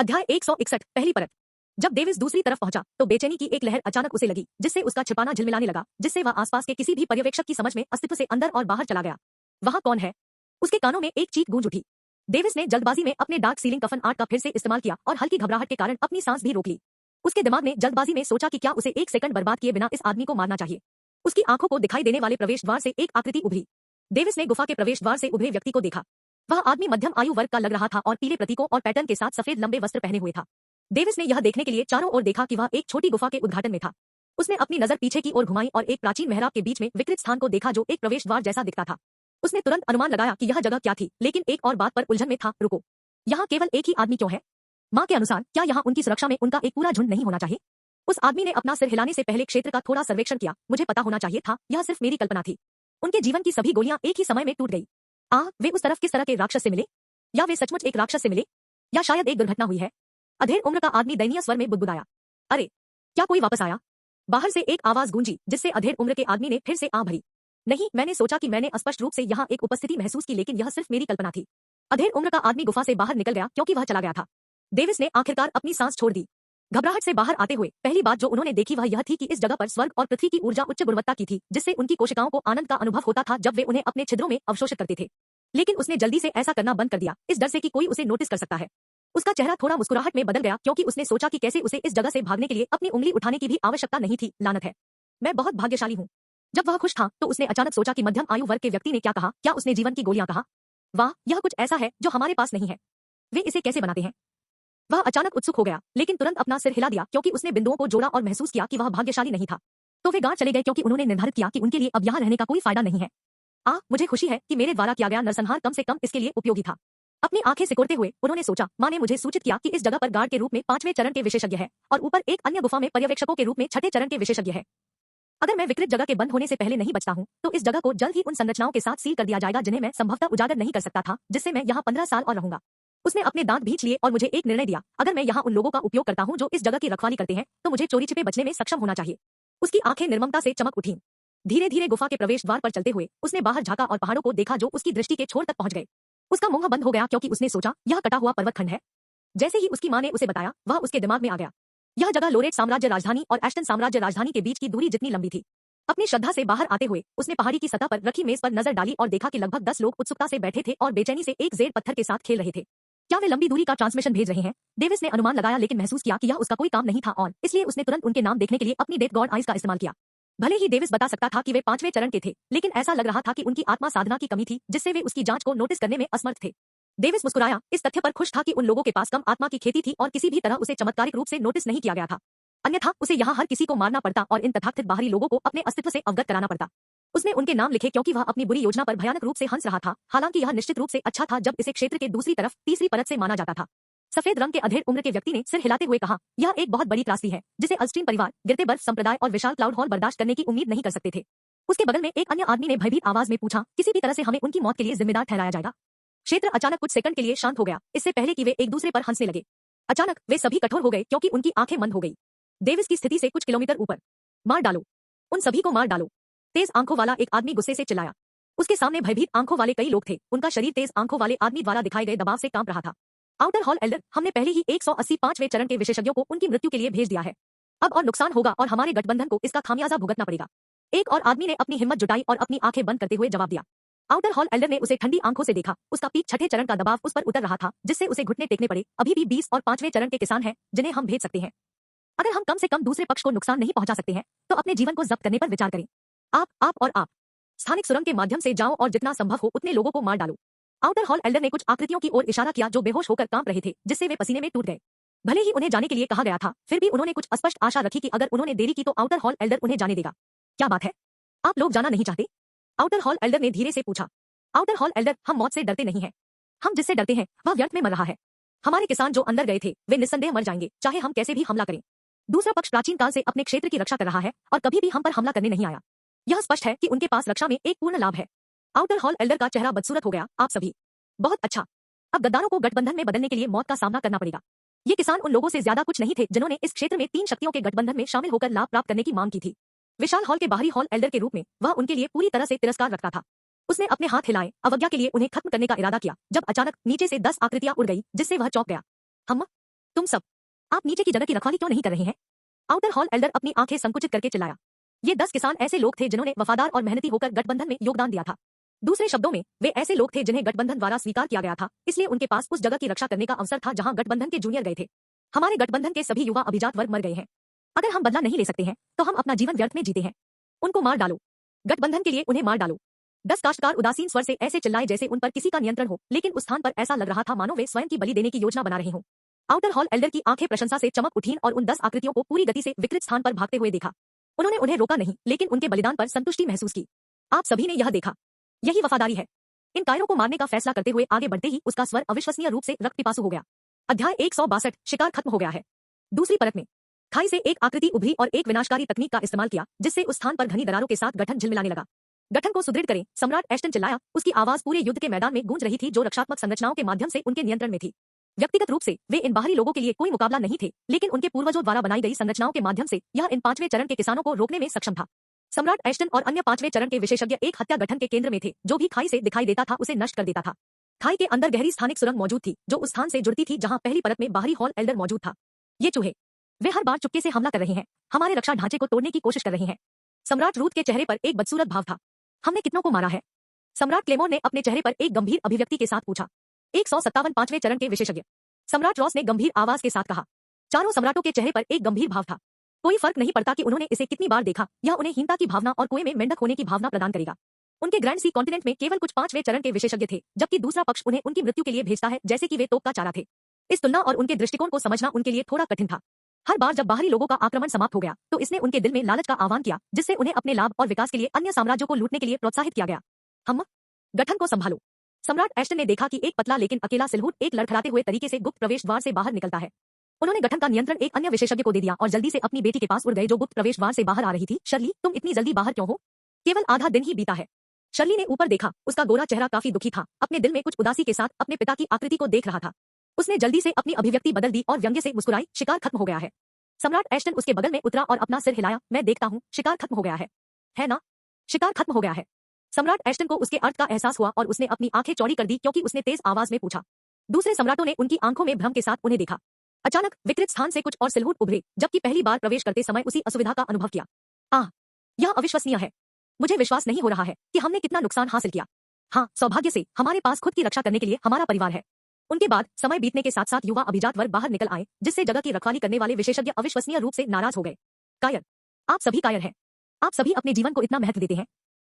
अध्याय 161 पहली परत। जब डेविस दूसरी तरफ पहुंचा तो बेचैनी की एक लहर अचानक उसे लगी, जिससे उसका छिपाना झिलमिलाने लगा, जिससे वह आसपास के किसी भी पर्यवेक्षक की समझ में अस्तित्व से अंदर और बाहर चला गया। वहां कौन है? उसके कानों में एक चीख गूंज उठी। डेविस ने जल्दबाजी में अपने डार्क सीलिंग कफन आर्ट का फिर से इस्तेमाल किया और हल्की घबराहट के कारण अपनी सांस भी रोक ली। उसके दिमाग ने जल्दबाजी में सोचा कि क्या उसे एक सेकंड बर्बाद किए बिना इस आदमी को मारना चाहिए। उसकी आंखों को दिखाई देने वाले प्रवेश द्वार से एक आकृति उभरी। डेविस ने गुफा के प्रवेश द्वार से उभरे व्यक्ति को देखा। वह आदमी मध्यम आयु वर्ग का लग रहा था और पीले प्रतीकों और पैटर्न के साथ सफेद लंबे वस्त्र पहने हुए था। डेविस ने यह देखने के लिए चारों ओर देखा कि वह एक छोटी गुफा के उद्घाटन में था। उसने अपनी नजर पीछे की ओर घुमाई और एक प्राचीन मेहराब के बीच में विकृत स्थान को देखा जो एक प्रवेश द्वार जैसा दिखता था। उसने तुरंत अनुमान लगाया कि यह जगह क्या थी, लेकिन एक और बात पर उलझन में था। रुको, यहाँ केवल एक ही आदमी क्यों है? माँ के अनुसार क्या यहाँ उनकी सुरक्षा में उनका एक पूरा झुंड नहीं होना चाहिए? उस आदमी ने अपना सिर हिलाने से पहले क्षेत्र का थोड़ा सर्वेक्षण किया। मुझे पता होना चाहिए था, यह सिर्फ मेरी कल्पना थी। उनके जीवन की सभी गोलियां एक ही समय में टूट गई। वे उस तरफ किस तरह के राक्षस से मिले? या वे सचमुच एक राक्षस से मिले, या शायद एक दुर्घटना हुई है? अधेड़ उम्र का आदमी दयनीय स्वर में बुदबुदाया। अरे, क्या कोई वापस आया? बाहर से एक आवाज गूंजी, जिससे अधेड़ उम्र के आदमी ने फिर से आ भरी। नहीं, मैंने सोचा कि मैंने स्पष्ट रूप से यहाँ एक उपस्थिति महसूस की, लेकिन यह सिर्फ मेरी कल्पना थी। अधेड़ उम्र का आदमी गुफा से बाहर निकल गया क्योंकि वह चला गया था। डेविस ने आखिरकार अपनी सांस छोड़ दी। घबराहट से बाहर आते हुए पहली बात जो उन्होंने देखी वह यह थी कि इस जगह पर स्वर्ग और पृथ्वी की ऊर्जा उच्च गुणवत्ता की थी, जिससे उनकी कोशिकाओं को आनंद का अनुभव होता था जब वे उन्हें अपने छिद्रों में अवशोषित करते थे। लेकिन उसने जल्दी से ऐसा करना बंद कर दिया, इस डर से कि कोई उसे नोटिस कर सकता है। उसका चेहरा थोड़ा मुस्कुराहट में बदल गया क्योंकि उसने सोचा कि कैसे उसे इस जगह से भागने के लिए अपनी उंगली उठाने की भी आवश्यकता नहीं थी। लानत है, मैं बहुत भाग्यशाली हूँ। जब वह खुश था तो उसने अचानक सोचा कि मध्यम आयु वर्ग के व्यक्ति ने क्या कहा। क्या उसने जीवन की गोलियां कहा? वाह, यह कुछ ऐसा है जो हमारे पास नहीं है। वे इसे कैसे बनाते हैं? वह अचानक उत्सुक हो गया, लेकिन तुरंत अपना सिर हिला दिया क्योंकि उसने बिंदुओं को जोड़ा और महसूस किया कि वह भाग्यशाली नहीं था। तो वे गांव चले गए क्योंकि उन्होंने निर्धारित किया कि उनके लिए अब यहाँ रहने का कोई फायदा नहीं है। मुझे खुशी है कि मेरे द्वारा किया गया नरसंहार कम से कम इसके लिए उपयोगी था। अपनी आंखें सिकुड़ते हुए उन्होंने सोचा, माँ ने मुझे सूचित किया कि इस जगह पर गार्ड के रूप में 5वें चरण के विशेषज्ञ है और ऊपर एक अन्य गुफा में पर्यवेक्षकों के रूप में 6ठे चरण के विशेषज्ञ है। अगर मैं विकृत जगह के बंद होने से पहले नहीं बचता हूँ तो इस जगह को जल्द ही उन संरचनाओं के साथ सील कर दिया जाएगा जिन्हें मैं संभवतः उजागर नहीं कर सकता था, जिससे मैं यहाँ 15 साल और रहूंगा। उसने अपने दांत भींच लिए और मुझे एक निर्णय दिया, अगर मैं यहाँ उन लोगों का उपयोग करता हूँ जो इस जगह की रखवाली करते हैं तो मुझे चोरी छिपे बचने में सक्षम होना चाहिए। उसकी आंखें निर्ममता से चमक उठीं। धीरे धीरे गुफा के प्रवेश द्वार पर चलते हुए उसने बाहर झांका और पहाड़ों को देखा जो उसकी दृष्टि के छोर तक पहुंच गए। उसका मुंह बंद हो गया क्योंकि उसने सोचा, यह कटा हुआ पर्वत खंड है। जैसे ही उसकी माँ ने उसे बताया, वह उसके दिमाग में आ गया। यह जगह लोरेट साम्राज्य राजधानी और एस्टन साम्राज्य राजधानी के बीच की दूरी जितनी लंबी थी। अपनी श्रद्धा से बाहर आते हुए उसने पहाड़ी की सतह पर रखी मेज पर नजर डाली और देखा कि लगभग 10 लोग उत्सुकता से बैठे थे और बेचैनी से एक जेर पत्थर के साथ खेल रहे थे। क्या वे लंबी दूरी का ट्रांसमिशन भेज रहे हैं? डेविस ने अनुमान लगाया, लेकिन महसूस किया कि यह उसका कोई काम नहीं था और इसलिए उसने तुरंत उनके नाम देखने के लिए अपनी डेथ गॉड आइज का इस्तेमाल किया। भले ही डेविस बता सकता था कि वे 5वें चरण के थे, लेकिन ऐसा लग रहा था कि उनकी आत्मा साधना की कमी थी जिससे वे उसकी जांच को नोटिस करने में असमर्थ थे। डेविस मुस्कुराया, इस तथ्य पर खुश था कि उन लोगों के पास कम आत्मा की खेती थी और किसी भी तरह उसे चमत्कारिक रूप से नोटिस नहीं किया गया था। अन्यथा उसे यहाँ हर किसी को मारना पड़ता और इन तथाकथित बाहरी लोगों को अपने अस्तित्व से अवगत कराना पड़ता। उसने उनके नाम लिखे क्योंकि वह अपनी बुरी योजना पर भयानक रूप से हंस रहा था। हालांकि यह निश्चित रूप से अच्छा था जब इसे क्षेत्र के दूसरी तरफ तीसरी परत से माना जाता था। सफेद रंग के अधेड़ उम्र के व्यक्ति ने सिर हिलाते हुए कहा, यह एक बहुत बड़ी त्रासदी है जिसे अल्स्ट्रीम परिवार, गिरते बर्फ संप्रदाय और विशाल क्लाउड हॉल बर्दाश्त करने की उम्मीद नहीं कर सकते थे। उसके बगल में एक अन्य आदमी ने भयभीत आवाज में पूछा, किसी भी तरह से हमें उनकी मौत के लिए जिम्मेदार ठहराया जाएगा? क्षेत्र अचानक कुछ सेकंड के लिए शांत हो गया, इससे पहले कि वे एक दूसरे पर हंसने लगे। अचानक वे सभी कठोर हो गए क्योंकि उनकी आंखें बंद हो गई। डेविस की स्थिति से कुछ किलोमीटर ऊपर। मार डालो, उन सभी को मार डालो, तेज आंखों वाला एक आदमी गुस्से से चिल्लाया। उसके सामने भयभीत आंखों वाले कई लोग थे, उनका शरीर तेज आंखों वाले आदमी द्वारा दिखाए गए दबाव से कांप रहा था। आउटर हॉल एल्डर, हमने पहले ही 185वें चरण के विशेषज्ञों को उनकी मृत्यु के लिए भेज दिया है। अब और नुकसान होगा और हमारे गठबंधन को इसका खामियाजा भुगतना पड़ेगा। एक और आदमी ने अपनी हिम्मत जुटाई और अपनी आंखें बंद करते हुए जवाब दिया। आउटर हॉल एल्डर ने उसे ठंडी आंखों से देखा। उसका पीक 6ठे चरण का दबाव उस पर उतर रहा था, जिससे उसे घुटने टेकने पड़े। अभी भी 20 और 5वें चरण के किसान हैं जिन्हें हम भेज सकते हैं। अगर हम कम से कम दूसरे पक्ष को नुकसान नहीं पहुंचा सकते हैं तो अपने जीवन को जब्त करने पर विचार करें। आप स्थानिक सुरंग के माध्यम से जाओ और जितना संभव हो उतने लोगों को मार डालो। आउटर हॉल एल्डर ने कुछ आकृतियों की ओर इशारा किया जो बेहोश होकर कांप रहे थे, जिससे वे पसीने में टूट गए। भले ही उन्हें जाने के लिए कहा गया था, फिर भी उन्होंने कुछ स्पष्ट आशा रखी कि अगर उन्होंने देरी की तो आउटर हॉल एल्डर उन्हें जाने देगा। क्या बात है, आप लोग जाना नहीं चाहते? आउटर हॉल एल्डर ने धीरे से पूछा। आउटर हॉल एल्डर, हम मौत से डरते नहीं हैं। हम जिससे डरते हैं वह व्यर्थ में मर रहा है। हमारे किसान जो अंदर गए थे वे निस्संदेह मर जाएंगे, चाहे हम कैसे भी हमला करें। दूसरा पक्ष प्राचीन काल से अपने क्षेत्र की रक्षा कर रहा है और कभी भी हम पर हमला करने नहीं आया। यह स्पष्ट है कि उनके पास रक्षा में एक पूर्ण लाभ है। आउटर हॉल एल्डर का चेहरा बदसूरत हो गया। आप सभी, बहुत अच्छा। अब गद्दारों को गठबंधन में बदलने के लिए मौत का सामना करना पड़ेगा। ये किसान उन लोगों से ज्यादा कुछ नहीं थे जिन्होंने इस क्षेत्र में 3 शक्तियों के गठबंधन में शामिल होकर लाभ प्राप्त करने की मांग की थी। विशाल हॉल के बाहरी हॉल एल्डर के रूप में वह उनके लिए पूरी तरह से तिरस्कार रखता था। उसने अपने हाथ हिलाए, अवज्ञा के लिए उन्हें खत्म करने का इरादा किया, जब अचानक नीचे से 10 आकृतियां उड़ गई, जिससे वह चौंक गया। हम तुम सब, आप नीचे की जगह की रखवाली क्यों नहीं कर रहे हैं? आउटर हॉल एल्डर अपनी आंखें संकुचित करके चिल्लाया। ये 10 किसान ऐसे लोग थे जिन्होंने वफादार और मेहनती होकर गठबंधन में योगदान दिया था। दूसरे शब्दों में, वे ऐसे लोग थे जिन्हें गठबंधन द्वारा स्वीकार किया गया था, इसलिए उनके पास उस जगह की रक्षा करने का अवसर था जहां गठबंधन के जूनियर गए थे। हमारे गठबंधन के सभी युवा अभिजात वर्ग मर गए हैं। अगर हम बदला नहीं ले सकते हैं तो हम अपना जीवन व्यर्थ में जीते हैं। उनको मार डालो। गठबंधन के लिए उन्हें मार डालो। 10 काश्तकार उदासीन स्वर से ऐसे चिल्लाए जैसे उन पर किसी का नियंत्रण हो, लेकिन उस स्थान पर ऐसा लग रहा था मानो वे स्वयं की बलि देने की योजना बना रहे हों। आउटर हॉल एल्डर की आंखें प्रशंसा से चमक उठीं और उन 10 आकृतियों को पूरी गति से विकृत स्थान पर भागते हुए देखा। उन्होंने उन्हें रोका नहीं, लेकिन उनके बलिदान पर संतुष्टि महसूस की। आप सभी ने यह देखा। यही वफादारी है। इन कायरों को मारने का फैसला करते हुए आगे बढ़ते ही उसका स्वर अविश्वसनीय रूप से रक्त पिपासु हो गया। अध्याय 162 शिकार खत्म हो गया है। दूसरी परत में खाई से एक आकृति उभरी और एक विनाशकारी तकनीक का इस्तेमाल किया, जिससे उस स्थान पर घनी दरारों के साथ गठन झिलमिलाने लगा। गठन को सुदृढ़ करें, सम्राट एस्टन चिल्लाया। उसकी आवाज पूरे युद्ध के मैदान में गूंज रही थी जो रक्षात्मक संरचनाओं के माध्यम से उनके नियंत्रण में थी। व्यक्तिगत रूप से वे इन बाहरी लोगों के लिए कोई मुकाबला नहीं थे, लेकिन उनके पूर्वजों द्वारा बनाई गई संरचनाओं के माध्यम से यह इन 5वें चरण के किसानों को रोकने में सक्षम था। सम्राट एस्टन और अन्य 5वें चरण के विशेषज्ञ एक हत्या गठन के केंद्र में थे, जो भी खाई से दिखाई देता था उसे नष्ट कर देता था। खाई के अंदर गहरी स्थानिक सुरंग मौजूद थी, जो उस स्थान से जुड़ती थी जहां पहली परत में बाहरी हॉल एल्डर मौजूद था। ये चूहे, वे हर बार चुपके से हमला कर रहे हैं, हमारे रक्षा ढांचे को तोड़ने की कोशिश कर रहे हैं। सम्राट रूथ के चेहरे पर एक बदसूरत भाव था। हमने कितनों को मारा है? सम्राट क्लेमोर ने अपने चेहरे पर एक गंभीर अभिव्यक्ति के साथ पूछा। 157 5वें चरण के विशेषज्ञ, सम्राट रॉस ने गंभीर आवाज के साथ कहा। चारों सम्राटों के चेहरे पर एक गंभीर भाव था। कोई फर्क नहीं पड़ता कि उन्होंने इसे कितनी बार देखा, यह उन्हें हीनता की भावना और कुएं में मेंढक होने की भावना प्रदान करेगा। उनके ग्रैंड सी कॉन्टिनेंट में केवल कुछ 5वें चरण के विशेषज्ञ थे, जबकि दूसरा पक्ष उन्हें उनकी मृत्यु के लिए भेजता है जैसे कि वे तोप का चारा थे। इस तुलना और उनके दृष्टिकोण को समझना उनके लिए थोड़ा कठिन था। हर बार जब बाहरी लोगों का आक्रमण समाप्त हो गया, तो इसने उनके दिल में लालच का आह्वान किया, जिससे उन्हें अपने लाभ और विकास के लिए अन्य साम्राज्यों को लूटने के लिए प्रोत्साहित किया गया। हम गठन को संभालो। सम्राट एस्टन ने देखा कि एक पतला लेकिन अकेला सिलहूट एक लड़खड़ाते हुए तरीके से गुप्त प्रवेश द्वार से बाहर निकलता है। उन्होंने गठन का नियंत्रण एक अन्य विशेषज्ञ को दे दिया और जल्दी से अपनी बेटी के पास उड़ गए, जो गुप्त प्रवेश द्वार से बाहर आ रही थी। शर्ली, तुम इतनी जल्दी बाहर क्यों हो? केवल आधा दिन ही बीता है। शर्ली ने ऊपर देखा, उसका गोरा चेहरा काफी दुखी था, अपने दिल में कुछ उदासी के साथ अपने पिता की आकृति को देख रहा था। उसने जल्दी से अपनी अभिव्यक्ति बदल दी और व्यंग्य से मुस्कुराई। शिकार खत्म हो गया है। सम्राट एस्टन उसके बगल में उतरा और अपना सिर हिलाया। मैं देखता हूँ, शिकार खत्म हो गया है ना? शिकार खत्म हो गया है। सम्राट एस्टन को उसके अर्थ का एहसास हुआ और उसने अपनी आंखें चौड़ी कर दी, क्योंकि उसने तेज आवाज में पूछा। दूसरे सम्राटों ने उनकी आंखों में भ्रम के साथ उन्हें देखा। अचानक विकृत स्थान से कुछ और सिलहूट उभरे, जबकि पहली बार प्रवेश करते समय उसी असुविधा का अनुभव किया। यह अविश्वसनीय है। मुझे विश्वास नहीं हो रहा है कि हमने कितना नुकसान हासिल किया। हाँ, सौभाग्य से हमारे पास खुद की रक्षा करने के लिए हमारा परिवार है। उनके बाद समय बीतने के साथ साथ युवा अभिजात वर्ग बाहर निकल आए, जिससे जगह की रखवाली करने वाले विशेषज्ञ अविश्वसनीय रूप से नाराज हो गए। कायर, आप सभी कायर हैं। आप सभी अपने जीवन को इतना महत्व देते हैं।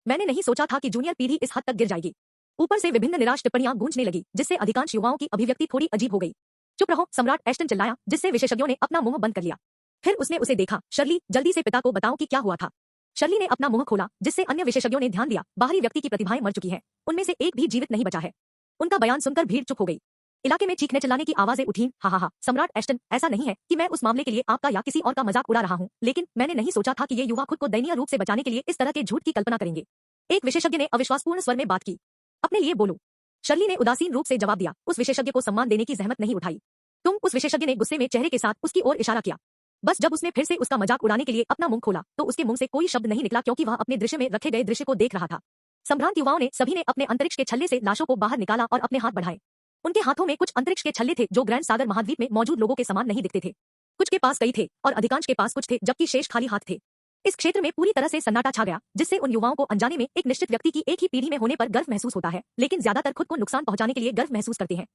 मैंने नहीं सोचा था कि जूनियर पीढ़ी इस हद तक गिर जाएगी। ऊपर से विभिन्न निराश टिप्पणियां गूंजने लगी, जिससे अधिकांश युवाओं की अभिव्यक्ति थोड़ी अजीब हो गई। चुप रहो, सम्राट एस्टन चिल्लाया, जिससे विशेषज्ञों ने अपना मुंह बंद कर लिया। फिर उसने उसे देखा। शर्ली, जल्दी से पिता को बताओ कि क्या हुआ था। शर्ली ने अपना मुंह खोला, जिससे अन्य विशेषज्ञों ने ध्यान दिया। बाहरी व्यक्ति की प्रतिभाएं मर चुकी हैं, उनमें से एक भी जीवित नहीं बचा है। उनका बयान सुनकर भीड़ चुप हो गई। इलाके में चीखने चिल्लाने की आवाजें उठीं। हा, सम्राट एस्टन, ऐसा नहीं है कि मैं उस मामले के लिए आपका या किसी और का मजाक उड़ा रहा हूँ, लेकिन मैंने नहीं सोचा था कि ये युवा खुद को दयनीय रूप से बचाने के लिए इस तरह के झूठ की कल्पना करेंगे। एक विशेषज्ञ ने अविश्वासपूर्ण स्वर में बात की। अपने लिए बोलो। शर्ली ने उदासीन रूप से जवाब दिया। उस विशेषज्ञ को सम्मान देने की जहमत नहीं उठाई। तुम, उस विशेषज्ञ ने गुस्से में चेहरे के साथ उसकी ओर इशारा किया। बस जब उसने फिर से उसका मजाक उड़ाने के लिए अपना मुंह खोला, तो उसके मुंह से कोई शब्द नहीं निकला, क्योंकि वह अपने दृश्य में रखे गए दृश्य को देख रहा था। संभ्रांत युवाओं ने सभी ने अपने अंतरिक्ष के छल्ले से लाशों को बाहर निकाला और अपने हाथ बढ़ाए। उनके हाथों में कुछ अंतरिक्ष के छल्ले थे जो ग्रैंड सागर महाद्वीप में मौजूद लोगों के समान नहीं दिखते थे। कुछ के पास कई थे और अधिकांश के पास कुछ थे, जबकि शेष खाली हाथ थे। इस क्षेत्र में पूरी तरह से सन्नाटा छा गया, जिससे उन युवाओं को अनजाने में एक निश्चित व्यक्ति की एक ही पीढ़ी में होने पर गर्व महसूस होता है, लेकिन ज्यादातर खुद को नुकसान पहुंचाने के लिए गर्व महसूस करते हैं।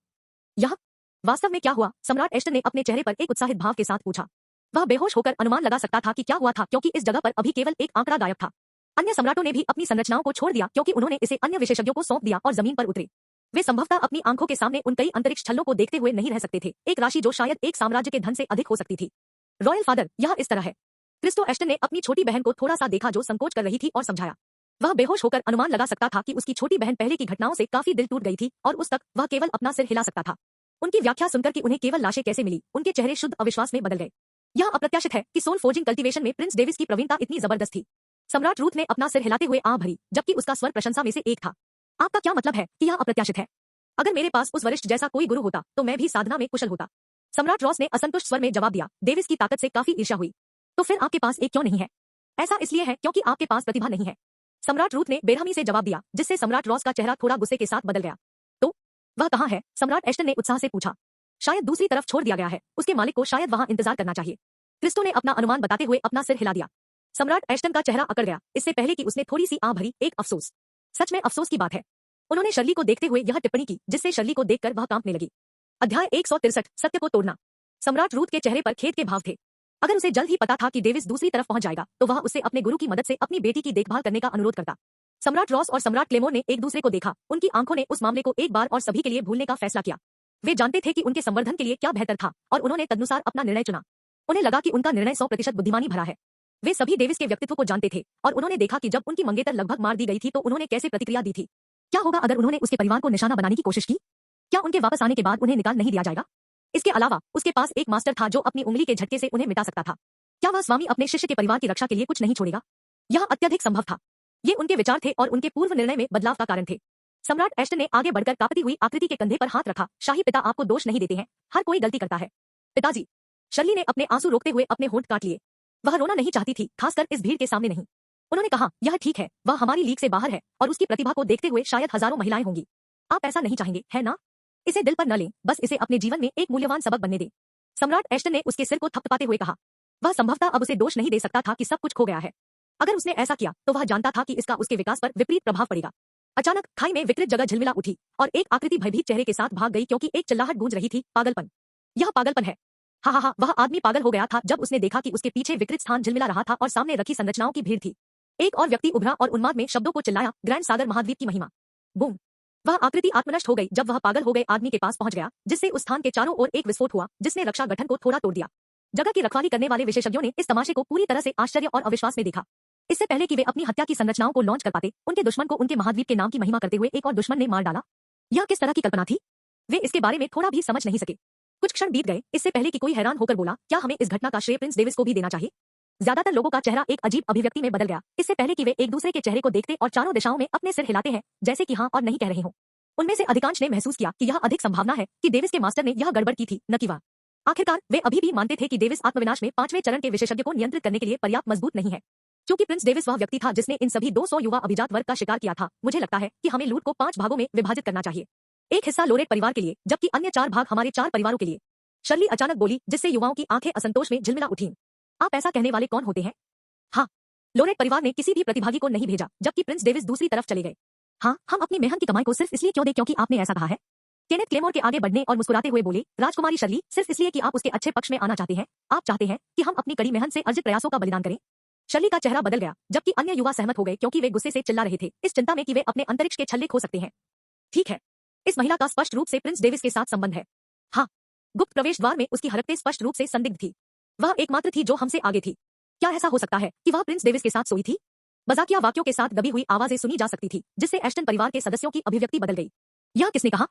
यह वास्तव में क्या हुआ? सम्राट एस्टन ने अपने चेहरे पर एक उत्साहित भाव के साथ पूछा। वह बेहोश होकर अनुमान लगा सकता था कि क्या हुआ था, क्योंकि इस जगह पर अभी केवल एक आंकड़ा गायब था। अन्य सम्राटों ने भी अपनी संरचनाओं को छोड़ दिया, क्योंकि उन्होंने इसे अन्य विशेषज्ञों को सौंप दिया और जमीन पर उतरे। वे संभवतः अपनी आंखों के सामने उन कई अंतरिक्ष छल्लों को देखते हुए नहीं रह सकते थे, एक राशि जो शायद एक साम्राज्य के धन से अधिक हो सकती थी। रॉयल फादर, यह इस तरह है। क्रिस्टो एस्टन ने अपनी छोटी बहन को थोड़ा सा देखा जो संकोच कर रही थी, और समझाया। वह बेहोश होकर अनुमान लगा सकता था कि उसकी छोटी बहन पहले की घटनाओं से काफी दिल टूट गई थी, और उस तक वह केवल अपना सिर हिला सकता था। उनकी व्याख्या सुनकर कि उन्हें केवल लाशें कैसे मिली, उनके चेहरे शुद्ध अविश्वास में बदल गए। यह अप्रत्याशित है कि सोल फोर्जिंग कल्टीवेशन में प्रिंस डेविस की प्रवीणता इतनी जबरदस्त थी। सम्राट रूथ ने अपना सिर हिलाते हुए आह भरी, जबकि उसका स्वर प्रशंसा में से एक था। आपका क्या मतलब है कि यह अप्रत्याशित है? अगर मेरे पास उस वरिष्ठ जैसा कोई गुरु होता तो मैं भी साधना में कुशल होता। सम्राट रॉस ने असंतुष्ट स्वर में जवाब दिया। डेविस की ताकत से काफी ईर्ष्या हुई। तो फिर आपके पास एक क्यों नहीं है? ऐसा इसलिए है क्योंकि आपके पास प्रतिभा नहीं है। सम्राट रूथ ने बेरहमी से जवाब दिया, जिससे सम्राट रॉस का चेहरा थोड़ा गुस्से के साथ बदल गया। तो वह कहाँ है? सम्राट एस्टन ने उत्साह से पूछा। शायद दूसरी तरफ छोड़ दिया गया है, उसके मालिक को शायद वहां इंतजार करना चाहिए। क्रिस्टो ने अपना अनुमान बताते हुए अपना सिर हिला दिया। सम्राट एश्टन का चेहरा अकड़ गया, इससे पहले कि उसने थोड़ी सी आह भरी एक अफसोस। सच में अफसोस की बात है। उन्होंने शर्ली को देखते हुए यह टिप्पणी की, जिससे शर्ली को देखकर वह कांपने लगी। अध्याय 163 सत्य को तोड़ना। सम्राट रूथ के चेहरे पर खेद के भाव थे। अगर उसे जल्द ही पता था कि डेविस दूसरी तरफ पहुंच जाएगा, तो वह उससे अपने गुरु की मदद से अपनी बेटी की देखभाल करने का अनुरोध करता। सम्राट रॉस और सम्राट क्लेमोर ने एक दूसरे को देखा, उनकी आंखों ने उस मामले को एक बार और सभी के लिए भूलने का फैसला किया। वे जानते थे कि उनके संवर्धन के लिए क्या बेहतर था, और उन्होंने तदनुसार अपना निर्णय चुना। उन्हें लगा कि उनका निर्णय 100% बुद्धिमानी भरा है। वे सभी डेविस के व्यक्तित्व को जानते थे, और उन्होंने देखा कि जब उनकी मंगेतर लगभग मार दी गई थी तो उन्होंने कैसे प्रतिक्रिया दी थी। क्या होगा अगर उन्होंने उसके परिवार को निशाना बनाने की कोशिश की? क्या उनके वापस आने के बाद उन्हें निकाल नहीं दिया जाएगा? इसके अलावा उसके पास एक मास्टर था जो अपनी उंगली के झटके से उन्हें मिटा सकता था। क्या वह स्वामी अपने शिष्य के परिवार की रक्षा के लिए कुछ नहीं छोड़ेगा? यह अत्यधिक संभव था। ये उनके विचार थे और उनके पूर्व निर्णय में बदलाव का कारण थे। सम्राट एश्टन ने आगे बढ़कर कांपती हुई आकृति के कंधे पर हाथ रखा। शाही पिता आपको दोष नहीं देते हैं, हर कोई गलती करता है। पिताजी। शर्ली ने अपने आंसू रोकते हुए अपने होंठ काट लिए। वह रोना नहीं चाहती थी, खासकर इस भीड़ के सामने नहीं। उन्होंने कहा, यह ठीक है, वह हमारी लीग से बाहर है और उसकी प्रतिभा को देखते हुए शायद हजारों महिलाएं होंगी। आप ऐसा नहीं चाहेंगे, है ना? इसे दिल पर न लें, बस इसे अपने जीवन में एक मूल्यवान सबक बनने दें। सम्राट एश्टन ने उसके सिर को थपथपाते हुए कहा। वह संभवतः अब उसे दोष नहीं दे सकता था कि सब कुछ खो गया है। अगर उसने ऐसा किया तो वह जानता था कि इसका उसके विकास पर विपरीत प्रभाव पड़ेगा। अचानक खाई में विकृत जगह झिलमिला उठी और एक आकृति भयभीत चेहरे के साथ भाग गई, क्योंकि एक चिल्लाहट गूंज रही थी, पागलपन। यह पागलपन है। हा, वह आदमी पागल हो गया था जब उसने देखा कि उसके पीछे विकृत स्थान झिलमिला रहा था और सामने रखी संरचनाओं की भीड़ थी। एक और व्यक्ति उभरा और उन्माद में शब्दों को चिल्लाया, ग्रैंड सागर महाद्वीप की महिमा। बूम। वह आकृति आत्मनष्ट हो गई जब वह पागल हो गए आदमी के पास पहुंच गया, जिससे उस स्थान के चारों ओर एक विस्फोट हुआ, जिसने रक्षा गठन को थोड़ा तोड़ दिया। जगह की रखवाली करने वाले विशेषज्ञों ने इस तमाशे को पूरी तरह से आश्चर्य और अविश्वास में देखा। इससे पहले कि वे अपनी हत्या की संरचनाओं को लॉन्च कर पाते, उनके दुश्मन को उनके महाद्वीप के नाम की महिमा करते हुए एक और दुश्मन ने मार डाला। यह किस तरह की कल्पना थी? वे इसके बारे में थोड़ा भी समझ नहीं सके। कुछ क्षण बीत गए, इससे पहले कि कोई हैरान होकर बोला, क्या हमें इस घटना का श्रेय प्रिंस डेविस को भी देना चाहिए? ज्यादातर लोगों का चेहरा एक अजीब अभिव्यक्ति में बदल गया, इससे पहले कि वे एक दूसरे के चेहरे को देखते और चारों दिशाओं में अपने सिर हिलाते हैं, जैसे कि हाँ और नहीं कह रहे हों। उनमें से अधिकांश ने महसूस किया कि यह अधिक संभावना है कि डेविस के मास्टर ने यह गड़बड़ की थी, न कि वह। आखिरकार वे अभी भी मानते थे कि डेविस आत्मविनाश में 5वें चरण के विशेषज्ञ को नियंत्रित करने के लिए पर्याप्त मजबूत नहीं है। क्योंकि प्रिंस डेविस वह व्यक्ति था जिसने इन सभी 200 युवा अभिजात वर्ग का शिकार किया था, मुझे लगता है कि हमें लूट को 5 भागों में विभाजित करना चाहिए। एक हिस्सा लोरेट परिवार के लिए, जबकि अन्य 4 भाग हमारे 4 परिवारों के लिए। शर्ली अचानक बोली, जिससे युवाओं की आंखें असंतोष में झिलमिला उठीं। आप ऐसा कहने वाले कौन होते हैं? हाँ, लोरेट परिवार ने किसी भी प्रतिभागी को नहीं भेजा, जबकि प्रिंस डेविस दूसरी तरफ चले गए। हाँ, हम अपनी मेहनत की कमाई को सिर्फ इसलिए क्यों दें क्योंकि आपने ऐसा कहा है? केनेथ क्लेमोर के आगे बढ़ने और मुस्कुराते हुए बोले, राजकुमारी शर्ली, सिर्फ इसलिए कि आप उसके अच्छे पक्ष में आना चाहते हैं, आप चाहते हैं कि हम अपनी कड़ी मेहनत से अर्जित प्रयासों का बलिदान करें। शर्ली का चेहरा बदल गया, जबकि अन्य युवा सहमत हो गए, क्योंकि वे गुस्से से चिल्ला रहे थे, इस चिंता में कि वे अपने अंतरिक्ष के छल्ले खो सकते हैं। ठीक है, इस महिला का स्पष्ट रूप से प्रिंस डेविस के साथ संबंध है। हाँ, गुप्त प्रवेश द्वार में उसकी हरकतें स्पष्ट रूप से संदिग्ध थी। वह एकमात्र थी जो हमसे आगे थी। क्या ऐसा हो सकता है कि वह प्रिंस डेविस के साथ सोई थी? मजाकिया वाक्यों के साथ दबी हुई आवाजें सुनी जा सकती थी, जिससे एश्टन परिवार के सदस्यों की अभिव्यक्ति बदल गई। यह किसने कहा?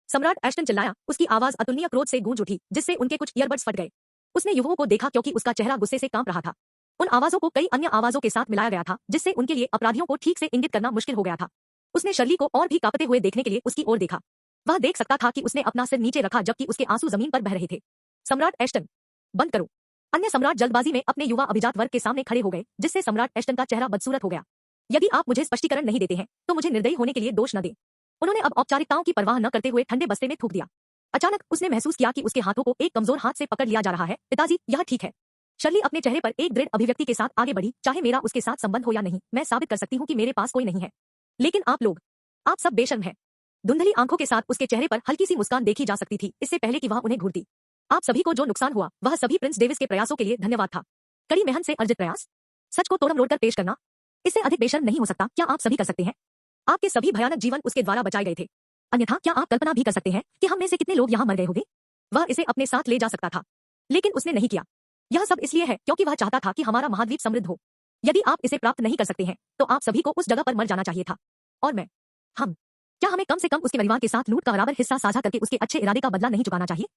सम्राट एश्टन चिल्लाया, उसकी आवाज अतुलनीय क्रोध से गूंज उठी, जिससे उनके कुछ ईयरबड्स फट गए। उसने युवाओं को देखा, क्योंकि उसका चेहरा गुस्से से कांप रहा था। उन आवाजों को कई अन्य आवाजों के साथ मिलाया गया था, जिससे उनके लिए अपराधियों को ठीक से इंगित करना मुश्किल हो गया था। उसने शर्ली को और भी कांपते हुए देखने के लिए उसकी ओर देखा। वह देख सकता था कि उसने अपना सिर नीचे रखा, जबकि उसके आंसू जमीन पर बह रहे थे। सम्राट एश्टन, बंद करो। अन्य सम्राट जल्दबाजी में अपने युवा अभिजात वर्ग के सामने खड़े हो गए, जिससे सम्राट एश्टन का चेहरा बदसूरत हो गया। यदि आप मुझे स्पष्टीकरण नहीं देते हैं, तो मुझे निर्दयी होने के लिए दोष न दें। उन्होंने अब औपचारिकताओं की परवाह न करते हुए ठंडे बस्ते में थूक दिया। अचानक उसने महसूस किया कि उसके हाथों को एक कमजोर हाथ से पकड़ लिया जा रहा है। पिताजी, यह ठीक है। शर्ली अपने चेहरे पर एक दृढ़ अभिव्यक्ति के साथ आगे बढ़ी, चाहे मेरा उसके साथ संबंध हो या नहीं, मैं साबित कर सकती हूँ कि मेरे पास कोई नहीं है। लेकिन आप लोग, आप सब बेशर्म हैं। धुंधली आंखों के साथ उसके चेहरे पर हल्की सी मुस्कान देखी जा सकती थी, इससे पहले कि वह उन्हें घूरती। आप सभी को जो नुकसान हुआ, वह सभी प्रिंस डेविस के प्रयासों के लिए धन्यवाद था। कड़ी मेहनत से अर्जित प्रयास, सच को तोड़मरोड़ कर पेश करना, इससे अधिक बेशर्म नहीं हो सकता। क्या आप सभी कर सकते हैं? आपके सभी भयानक जीवन उसके द्वारा बचाए गए थे। अन्यथा क्या आप कल्पना भी कर सकते हैं कि हम में से कितने लोग यहाँ मर गए होंगे? वह इसे अपने साथ ले जा सकता था, लेकिन उसने नहीं किया। यह सब इसलिए है क्योंकि वह चाहता था कि हमारा महाद्वीप समृद्ध हो। यदि आप इसे प्राप्त नहीं कर सकते हैं, तो आप सभी को उस जगह पर मर जाना चाहिए था। और मैं, क्या हमें कम से कम उसके परिवार के साथ लूट का बराबर हिस्सा साझा करके उसके अच्छे इरादे का बदला नहीं चुकाना चाहिए?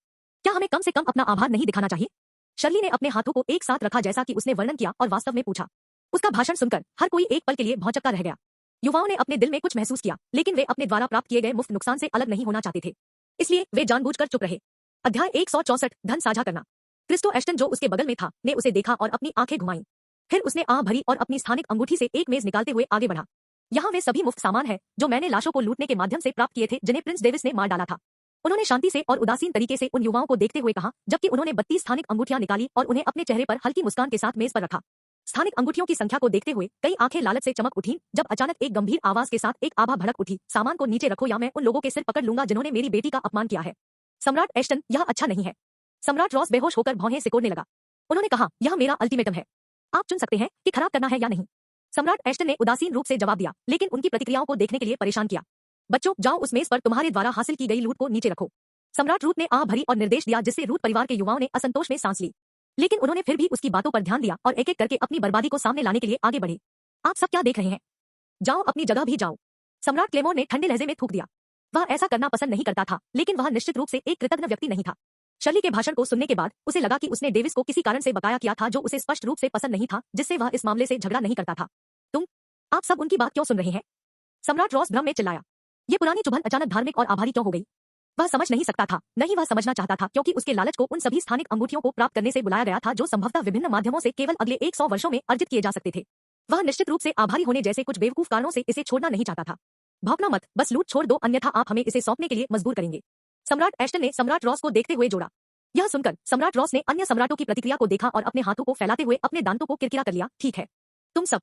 क्या हमें कम से कम अपना आभार नहीं दिखाना चाहिए? शर्ली ने अपने हाथों को एक साथ रखा जैसा कि उसने वर्णन किया और वास्तव में पूछा। उसका भाषण सुनकर हर कोई एक पल के लिए भौंचक्का रह गया। युवाओं ने अपने दिल में कुछ महसूस किया, लेकिन वे अपने द्वारा प्राप्त किए गए मुफ्त नुकसान से अलग नहीं होना चाहते थे, इसलिए वे जानबूझकर चुप रहे। अध्याय 164 धन साझा करना। क्रिस्टो एश्टन, जो उसके बगल में था, ने उसे देखा और अपनी आंखें घुमाईं। फिर उसने आह भरी और अपनी स्थानिक अंगूठी से एक मेज निकालते हुए आगे बढ़ा। यहाँ वे सभी मुफ्त सामान है जो मैंने लाशों को लूटने के माध्यम से प्राप्त किए थे, जिन्हें प्रिंस डेविस ने मार डाला था। उन्होंने शांति से और उदासीन तरीके से उन युवाओं को देखते हुए कहा, जबकि उन्होंने 32 स्थानिक अंगूठियां निकाली और उन्हें अपने चेहरे पर हल्की मुस्कान के साथ मेज पर रखा। स्थानिक अंगूठियों की संख्या को देखते हुए कई आंखें लालच से चमक उठी, जब अचानक एक गंभीर आवाज के साथ एक आभा भड़क उठी, सामान को नीचे रखो या मैं उन लोगों के सिर पकड़ लूंगा जिन्होंने मेरी बेटी का अपमान किया है। सम्राट एश्टन, यह अच्छा नहीं है। सम्राट रॉस बेहोश होकर भौहें सिकोड़ने लगा। उन्होंने कहा, यह मेरा अल्टीमेटम है। आप चुन सकते हैं कि खराब करना है या नहीं। सम्राट एश्टन ने उदासीन रूप से जवाब दिया, लेकिन उनकी प्रतिक्रियाओं को देखने के लिए परेशान किया। बच्चों, जाओ उस मेज पर तुम्हारे द्वारा हासिल की गई लूट को नीचे रखो। सम्राट रूट ने आह भरी और निर्देश दिया, जिससे रूट परिवार के युवाओं ने असंतोष में सांस ली। लेकिन उन्होंने फिर भी उसकी बातों पर ध्यान दिया और एक एक करके अपनी बर्बादी को सामने लाने के लिए आगे बढ़े। आप सब क्या देख रहे हैं? जाओ अपनी जगह भी जाओ। सम्राट क्लेमोर ने ठंडे लहजे में थूक दिया। वह ऐसा करना पसंद नहीं करता था, लेकिन वह निश्चित रूप से एक कृतज्ञ व्यक्ति नहीं था। शर्ली के भाषण को सुनने के बाद उसे लगा कि उसने डेविस को किसी कारण से बकाया किया था जो उसे स्पष्ट रूप से पसंद नहीं था, जिससे वह इस मामले से झगड़ा नहीं करता था। आप सब उनकी बात क्यों सुन रहे हैं? सम्राट रॉस भ्रम में चिल्लाया। ये पुरानी चुभन अचानक धार्मिक और आभारी क्यों हो गई? वह समझ नहीं सकता था, नहीं वह समझना चाहता था, क्योंकि उसके लालच को उन सभी स्थानिक अंगूठियों को प्राप्त करने से बुलाया गया था जो संभवतः विभिन्न माध्यमों से केवल अगले 100 वर्षों में अर्जित किए जा सकते थे। वह निश्चित रूप से आभारी होने जैसे कुछ बेवकूफ कारणों से इसे छोड़ना नहीं चाहता था। भौंकना मत, बस लूट छोड़ दो, अन्यथा आप हमें इसे सौंपने के लिए मजबूर करेंगे। सम्राट एश्टन ने सम्राट रॉस को देखते हुए जोड़ा। यह सुनकर सम्राट रॉस ने अन्य सम्राटों की प्रतिक्रिया को देखा और अपने हाथों को फैलाते हुए अपने दांतों को किरकिरा कर लिया। ठीक है, तुम सब,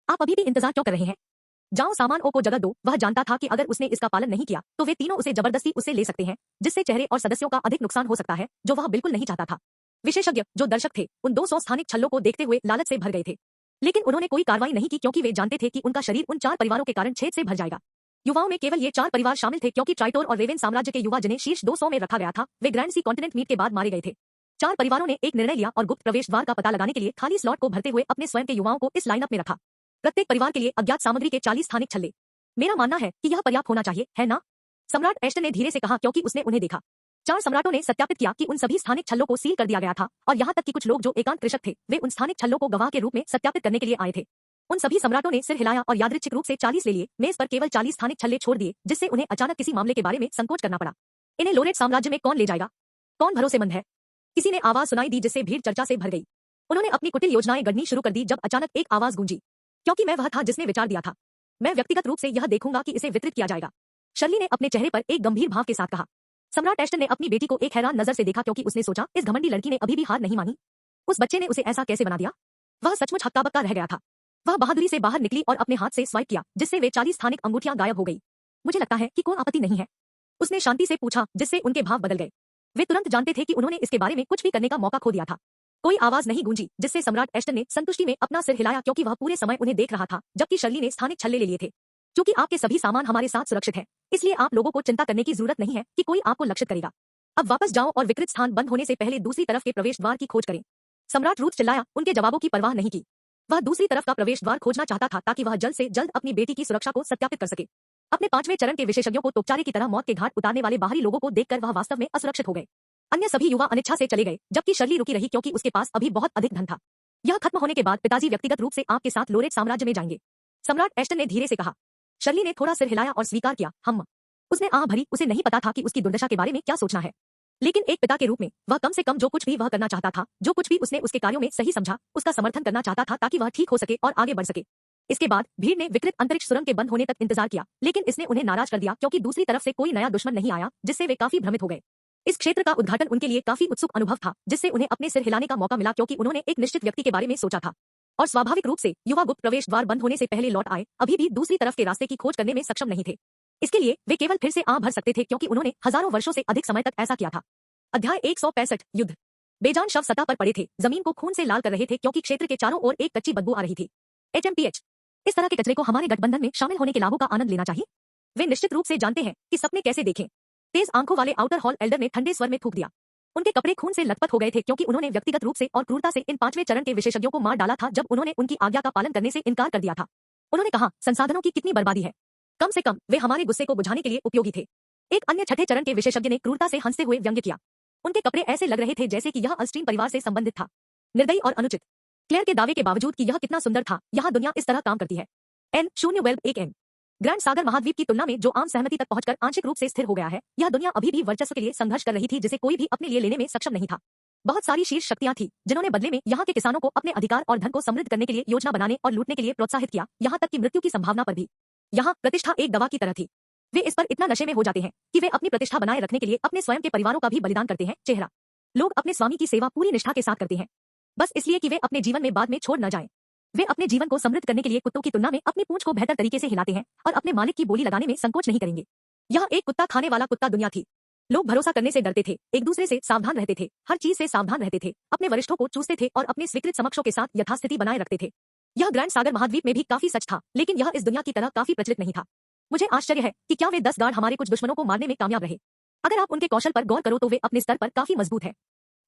आप अभी भी इंतजार क्यों कर रहे हैं? जाओ सामान ओ को जगह दो। वह जानता था कि अगर उसने इसका पालन नहीं किया तो वे तीनों उसे जबरदस्ती उससे ले सकते हैं, जिससे चेहरे और सदस्यों का अधिक नुकसान हो सकता है, जो वह बिल्कुल नहीं चाहता था। विशेषज्ञ जो दर्शक थे उन 200 स्थानिक छल्लों को देखते हुए लालच से भर गए थे, लेकिन उन्होंने कोई कार्रवाई नहीं की क्योंकि वे जानते थे कि उनका शरीर उन 4 परिवारों के कारण छेद से भर जाएगा। युवाओं में केवल ये 4 परिवार शामिल थे, क्योंकि ट्राइटोर और रेवेन साम्राज्य के युवा जिन्हें शीर्ष 200 में रखा गया था, वे ग्रैंड सी कॉन्टिनेंट मीट के बाद मारे गए थे। 4 परिवारों ने एक निर्णय लिया और गुप्त प्रवेश द्वार का पता लगाने के लिए खाली स्लॉट को भरते हुए अपने स्वयं के युवाओं को इस लाइनअप में रखा। प्रत्येक परिवार के लिए अज्ञात सामग्री के 40 स्थानिक छल्ले। मेरा मानना है कि यह पर्याप्त होना चाहिए, है ना? सम्राट एश्टन ने धीरे से कहा, क्योंकि उसने उन्हें देखा। 4 सम्राटों ने सत्यापित किया कि उन सभी स्थानिक छल्लों को सील कर दिया गया था, और यहाँ तक कि कुछ लोग जो एकांत कृषक थे, वे उन स्थानिक छल्लों को गवाह के रूप में सत्यापित करने के लिए आए थे। उन सभी सम्राटों ने सिर हिलाया और यादृच्छिक रूप से 40 ले लिए, मेज पर केवल 40 स्थानिक छल्ले छोड़ दिए, जिससे उन्हें अचानक किसी मामले के बारे में संकोच करना पड़ा। इन्हें लोरेट साम्राज्य में कौन ले जाएगा? कौन भरोसेमंद है? किसी ने आवाज सुनाई दी, जिससे भीड़ चर्चा से भर गई। उन्होंने अपनी कुटिल योजनाएं गढ़नी शुरू कर दी जब अचानक एक आवाज गूंजी, क्योंकि मैं वह था जिसने विचार दिया था। मैं व्यक्तिगत रूप से यह देखूंगा कि इसे वितरित किया जाएगा। शर्ली ने अपने चेहरे पर एक गंभीर भाव के साथ कहा। सम्राट एश्टन ने अपनी बेटी को एक हैरान नजर से देखा, क्योंकि उसने सोचा, इस घमंडी लड़की ने अभी भी हार नहीं मानी। उस बच्चे ने उसे ऐसा कैसे बना दिया? वह सचमुच हक्का-बक्का रह गया था। वह बहादुरी से बाहर निकली और अपने हाथ से स्वाइप किया, जिससे वे 40 स्थानिक अंगूठियां गायब हो गई। मुझे लगता है कि कोई आपत्ति नहीं है, उसने शांति से पूछा, जिससे उनके भाव बदल गए। वे तुरंत जानते थे कि उन्होंने इसके बारे में कुछ भी करने का मौका खो दिया था। कोई आवाज नहीं गूंजी, जिससे सम्राट एश्टन ने संतुष्टि में अपना सिर हिलाया, क्योंकि वह पूरे समय उन्हें देख रहा था, जबकि शर्ली ने स्थानिक छल्ले ले लिए थे। क्योंकि आपके सभी सामान हमारे साथ सुरक्षित है, इसलिए आप लोगों को चिंता करने की जरूरत नहीं है कि कोई आपको लक्षित करेगा। अब वापस जाओ और विकृत स्थान बंद होने से पहले दूसरी तरफ के प्रवेश द्वार की खोज करें। सम्राट रूथ चिल्लाया, उनके जवाबों की परवाह नहीं की। वह दूसरी तरफ का प्रवेश द्वार खोजना चाहता था, ताकि वह जल्द से जल्द अपनी बेटी की सुरक्षा को सत्यापित कर सके। अपने 5वें चरण के विशेषज्ञों को तोपचारे की तरह मौत के घाट उतारने वाले बाहरी लोगों को देखकर वह वास्तव में असुरक्षित हो गए। अन्य सभी युवा अनिच्छा से चले गए, जबकि शर्ली रुकी रही, क्योंकि उसके पास अभी बहुत अधिक धन था। यह खत्म होने के बाद पिताजी व्यक्तिगत रूप से आपके साथ लोरेट साम्राज्य में जाएंगे, सम्राट एश्टन ने धीरे से कहा। शर्ली ने थोड़ा सिर हिलाया और स्वीकार किया, हम। उसने आह भरी, उसे नहीं पता था कि उसकी दुर्दशा के बारे में क्या सोचना है, लेकिन एक पिता के रूप में वह कम से कम जो कुछ भी वह करना चाहता था, जो कुछ भी उसने उसके कार्यों में सही समझा, उसका समर्थन करना चाहता था, ताकि वह ठीक हो सके और आगे बढ़ सके। इसके बाद भीड़ ने विकृत अंतरिक्ष सुरंग के बंद होने तक इंतजार किया, लेकिन इसने उन्हें नाराज कर दिया, क्योंकि दूसरी तरफ से कोई नया दुश्मन नहीं आया, जिससे वे काफी भ्रमित हो गए। इस क्षेत्र का उद्घाटन उनके लिए काफी उत्सुक अनुभव था, जिससे उन्हें अपने सिर हिलाने का मौका मिला, क्योंकि उन्होंने एक निश्चित व्यक्ति के बारे में सोचा था। और स्वाभाविक रूप से युवा गुप्त प्रवेश द्वार बंद होने से पहले लौट आए, अभी भी दूसरी तरफ के रास्ते की खोज करने में सक्षम नहीं थे। इसके लिए वे केवल फिर से आह भर सकते थे, क्योंकि उन्होंने हजारों वर्षों से अधिक समय तक ऐसा किया था। अध्याय 165 युद्ध। बेजान शव सतह पर पड़े थे, जमीन को खून से लाल कर रहे थे, क्योंकि क्षेत्र के चारों ओर एक कच्ची बदबू आ रही थी। HMPH। इस तरह के कचरे को हमारे गठबंधन में शामिल होने के लाभों का आनंद लेना चाहिए। वे निश्चित रूप से जानते हैं कि सपने कैसे देखें। तेज आंखों वाले आउटर हॉल एल्डर ने ठंडे स्वर में थूक दिया। उनके कपड़े खून से लथपथ हो गए थे, क्योंकि उन्होंने व्यक्तिगत रूप से और क्रूरता से इन 5वें चरण के विशेषज्ञों को मार डाला था जब उन्होंने उनकी आज्ञा का पालन करने से इनकार कर दिया था। उन्होंने कहा, संसाधनों की कितनी बर्बादी है, कम से कम वे हमारे गुस्से को बुझाने के लिए उपयोगी थे। एक अन्य 6ठे चरण के विशेषज्ञ ने क्रूरता से हंसते हुए व्यंग्य किया। उनके कपड़े ऐसे लग रहे थे जैसे कि यह अल्स्ट्रीन परिवार से संबंधित था। निर्दयी और अनुचित। क्लेयर के दावे के बावजूद कि यह कितना सुंदर था, यहाँ दुनिया इस तरह काम करती है। N0 ग्रैंड सागर महाद्वीप की तुलना में जो आम सहमति तक पहुंचकर आंशिक रूप से स्थिर हो गया है, यह दुनिया अभी भी वर्चस्व के लिए संघर्ष कर रही थी, जिसे कोई भी अपने लिए लेने में सक्षम नहीं था। बहुत सारी शीर्ष शक्तियां थी, जिन्होंने बदले में यहाँ के किसानों को अपने अधिकार और धन को समृद्ध करने के लिए योजना बनाने और लूटने के लिए प्रोत्साहित किया, यहाँ तक कि मृत्यु की संभावना पर भी। यहाँ प्रतिष्ठा एक दवा की तरह थी। वे इस पर इतना नशे में हो जाते हैं कि वे अपनी प्रतिष्ठा बनाए रखने के लिए अपने स्वयं के परिवारों का भी बलिदान करते हैं। चेहरा। लोग अपने स्वामी की सेवा पूरी निष्ठा के साथ करते हैं, बस इसलिए कि वे अपने जीवन में बाद में छोड़ न जाएं। वे अपने जीवन को समृद्ध करने के लिए कुत्तों की तुलना में अपनी पूंछ को बेहतर तरीके से हिलाते हैं और अपने मालिक की बोली लगाने में संकोच नहीं करेंगे। यह एक कुत्ता खाने वाला कुत्ता दुनिया थी। लोग भरोसा करने से डरते थे, एक दूसरे से सावधान रहते थे, हर चीज से सावधान रहते थे, अपने वरिष्ठों को चूसते थे और अपने स्वीकृत समक्षों के साथ यथास्थिति बनाए रखते थे। यह ग्रैंड सागर महाद्वीप में भी काफी सच था, लेकिन यह इस दुनिया की तरह काफी प्रचलित नहीं था। मुझे आश्चर्य है कि क्या वे 10 गार्ड हमारे कुछ दुश्मनों को मारने में कामयाब रहे। अगर आप उनके कौशल पर गौर करो तो वे अपने स्तर पर काफी मजबूत है।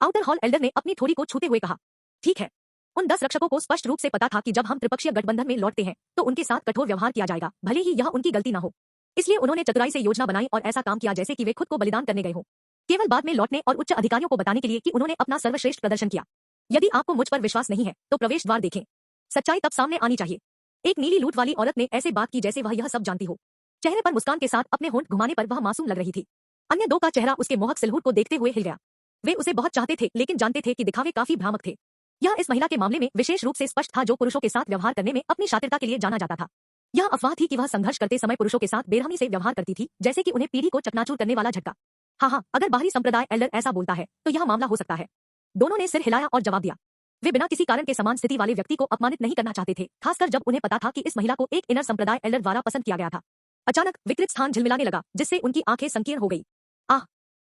आउटर हॉल एल्डर ने अपनी थोड़ी को छूते हुए कहा, ठीक है। उन 10 रक्षकों को स्पष्ट रूप से पता था कि जब हम त्रिपक्षीय गठबंधन में लौटते हैं तो उनके साथ कठोर व्यवहार किया जाएगा, भले ही यह उनकी गलती न हो। इसलिए उन्होंने चतुराई से योजना बनाई और ऐसा काम किया जैसे कि वे खुद को बलिदान करने गए हो, केवल बाद में लौटने और उच्च अधिकारियों को बताने के लिए कि उन्होंने अपना सर्वश्रेष्ठ प्रदर्शन किया। यदि आपको मुझ पर विश्वास नहीं है तो प्रवेश द्वार देखें। सच्चाई तब सामने आनी चाहिए। एक नीली लूट वाली औरत ने ऐसे बात की जैसे वह यह सब जानती हो। चेहरे पर मुस्कान के साथ अपने होंठ घुमाने पर वह मासूम लग रही थी। अन्य दो का चेहरा उसके मोहक सिलहूट को देखते हुए हिल गया। वे उसे बहुत चाहते थे लेकिन जानते थे कि दिखावे काफी भ्रामक थे। यह इस महिला के मामले में विशेष रूप से स्पष्ट था जो पुरुषों के साथ व्यवहार करने में अपनी शातिरता के लिए जाना जाता था। यह अफवाह थी कि वह संघर्ष करते समय पुरुषों के साथ बेरहमी से व्यवहार करती थी, जैसे कि उन्हें पीढ़ी को चकनाचूर करने वाला झटका। हाँ, अगर बाहरी संप्रदाय एल्डर ऐसा बोलता है तो यह मामला हो सकता है। दोनों ने सिर हिलाया और जवाब दिया। वे बिना किसी कारण के समान स्थिति वाले व्यक्ति को अपमानित नहीं करना चाहते थे, खासकर जब उन्हें पता था कि इस महिला को एक इनर संप्रदाय एल्डर द्वारा पसंद किया गया था। अचानक विकृत स्थान झिलमिलाने लगा, जिससे उनकी आंखें संकीर्ण हो गई। आह,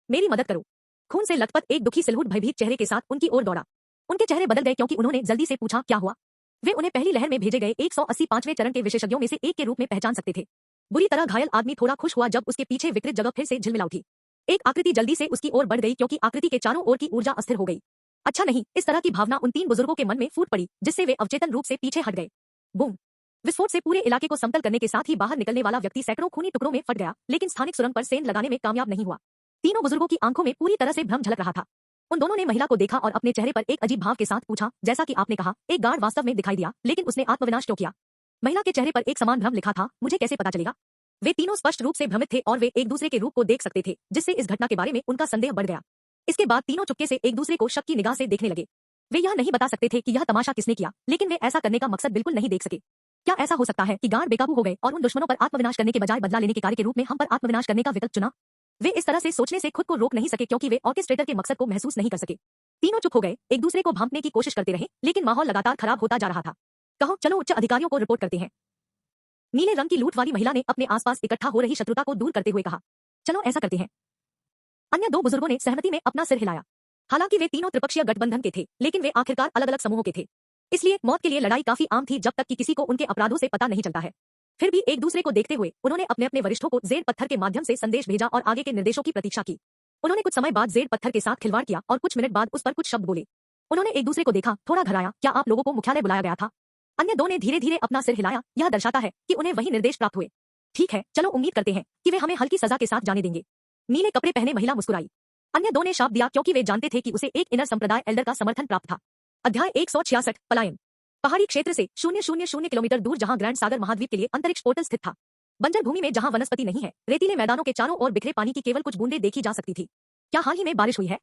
मेरी मदद करो। खून से लथपथ एक दुखी सिलहूट भयभीत चेहरे के साथ उनकी ओर दौड़ा। उनके चेहरे बदल गए क्योंकि उन्होंने जल्दी से पूछा, क्या हुआ? वे उन्हें पहली लहर में भेजे गए 185वें चरण के विशेषज्ञों में से एक के रूप में पहचान सकते थे। बुरी तरह घायल आदमी थोड़ा खुश हुआ जब उसके पीछे विकृत जगह फिर से झिलमिला उठी। एक आकृति जल्दी से उसकी ओर बढ़ गई क्योंकि आकृति के चारों ओर की ऊर्जा अस्थिर हो गई। अच्छा नहीं, इस तरह की भावना उन 3 बुजुर्गों के मन में फूट पड़ी, जिससे वे अवचेतन रूप से पीछे हट गए। बूम! विस्फोट से पूरे इलाके को समतल करने के साथ ही बाहर निकलने वाला व्यक्ति सैकड़ों खूनी टुकड़ों में फट गया, लेकिन स्थानिक सुरंग पर सेंध लगाने में कामयाब नहीं हुआ। तीनों बुजुर्गों की आंखों में पूरी तरह से भ्रम झलक रहा था। उन दोनों ने महिला को देखा और अपने चेहरे पर एक अजीब भाव के साथ पूछा, जैसा कि आपने कहा, एक गार्ड वास्तव में दिखाई दिया, लेकिन उसने आत्मविनाश क्यों किया? महिला के चेहरे पर एक समान भ्रम लिखा था, मुझे कैसे पता चलेगा? वे तीनों स्पष्ट रूप से भ्रमित थे और वे एक दूसरे के रूप को देख सकते थे, जिससे इस घटना के बारे में उनका संदेह बढ़ गया। इसके बाद तीनों चुपके से एक दूसरे को शक की निगाह से देखने लगे। वे यह नहीं बता सकते थे कि यह तमाशा किसने किया, लेकिन वे ऐसा करने का मकसद बिल्कुल नहीं देख सके। क्या ऐसा हो सकता है कि गार्ड बेकाबू हो गए और उन दुश्मनों पर आत्मविनाश करने के बजाय बदला लेने के कार्य के रूप में हम पर आत्मविनाश करने का विकल्प चुना? वे इस तरह से सोचने से खुद को रोक नहीं सके क्योंकि वे ऑर्केस्ट्रेटर के मकसद को महसूस नहीं कर सके। तीनों चुप हो गए, एक दूसरे को भांपने की कोशिश करते रहे, लेकिन माहौल लगातार खराब होता जा रहा था। कहो, चलो उच्च अधिकारियों को रिपोर्ट करते हैं। नीले रंग की लूट वाली महिला ने अपने आसपास इकट्ठा हो रही शत्रुता को दूर करते हुए कहा, चलो ऐसा करते हैं। अन्य 2 बुजुर्गों ने सहमति में अपना सिर हिलाया। हालांकि वे तीनों त्रिपक्षीय गठबंधन के थे, लेकिन वे आखिरकार अलग-अलग समूहों के थे। इसलिए मौत के लिए लड़ाई काफी आम थी जब तक कि किसी को उनके अपराधों से पता नहीं चलता है। फिर भी एक दूसरे को देखते हुए उन्होंने अपने अपने वरिष्ठों को जेड पत्थर के माध्यम से संदेश भेजा और आगे के निर्देशों की प्रतीक्षा की। उन्होंने कुछ समय बाद जेड पत्थर के साथ खिलवाड़ किया और कुछ मिनट बाद उस पर कुछ शब्द बोले। उन्होंने एक दूसरे को देखा, थोड़ा घबराया, क्या आप लोगों को मुख्यालय बुलाया गया था? अन्य 2 ने धीरे धीरे अपना सिर हिलाया, यह दर्शाता है कि उन्हें वही निर्देश प्राप्त हुए। ठीक है, चलो उम्मीद करते हैं कि वे हमें हल्की सजा के साथ जाने देंगे। नीले कपड़े पहने महिला मुस्कुराई। अन्य 2 ने शाप दिया क्योंकि वे जानते थे कि उसे एक इनर संप्रदाय एल्डर का समर्थन प्राप्त था। अध्याय 166 पलायन। पहाड़ी क्षेत्र से 000 किलोमीटर दूर जहां ग्रैंड सागर महाद्वीप के लिए अंतरिक्ष पोर्टल स्थित था। बंजर भूमि में जहां वनस्पति नहीं है, रेतीले मैदानों के चारों ओर बिखरे पानी की केवल कुछ बूंदें देखी जा सकती थी। क्या हाल ही में बारिश हुई है?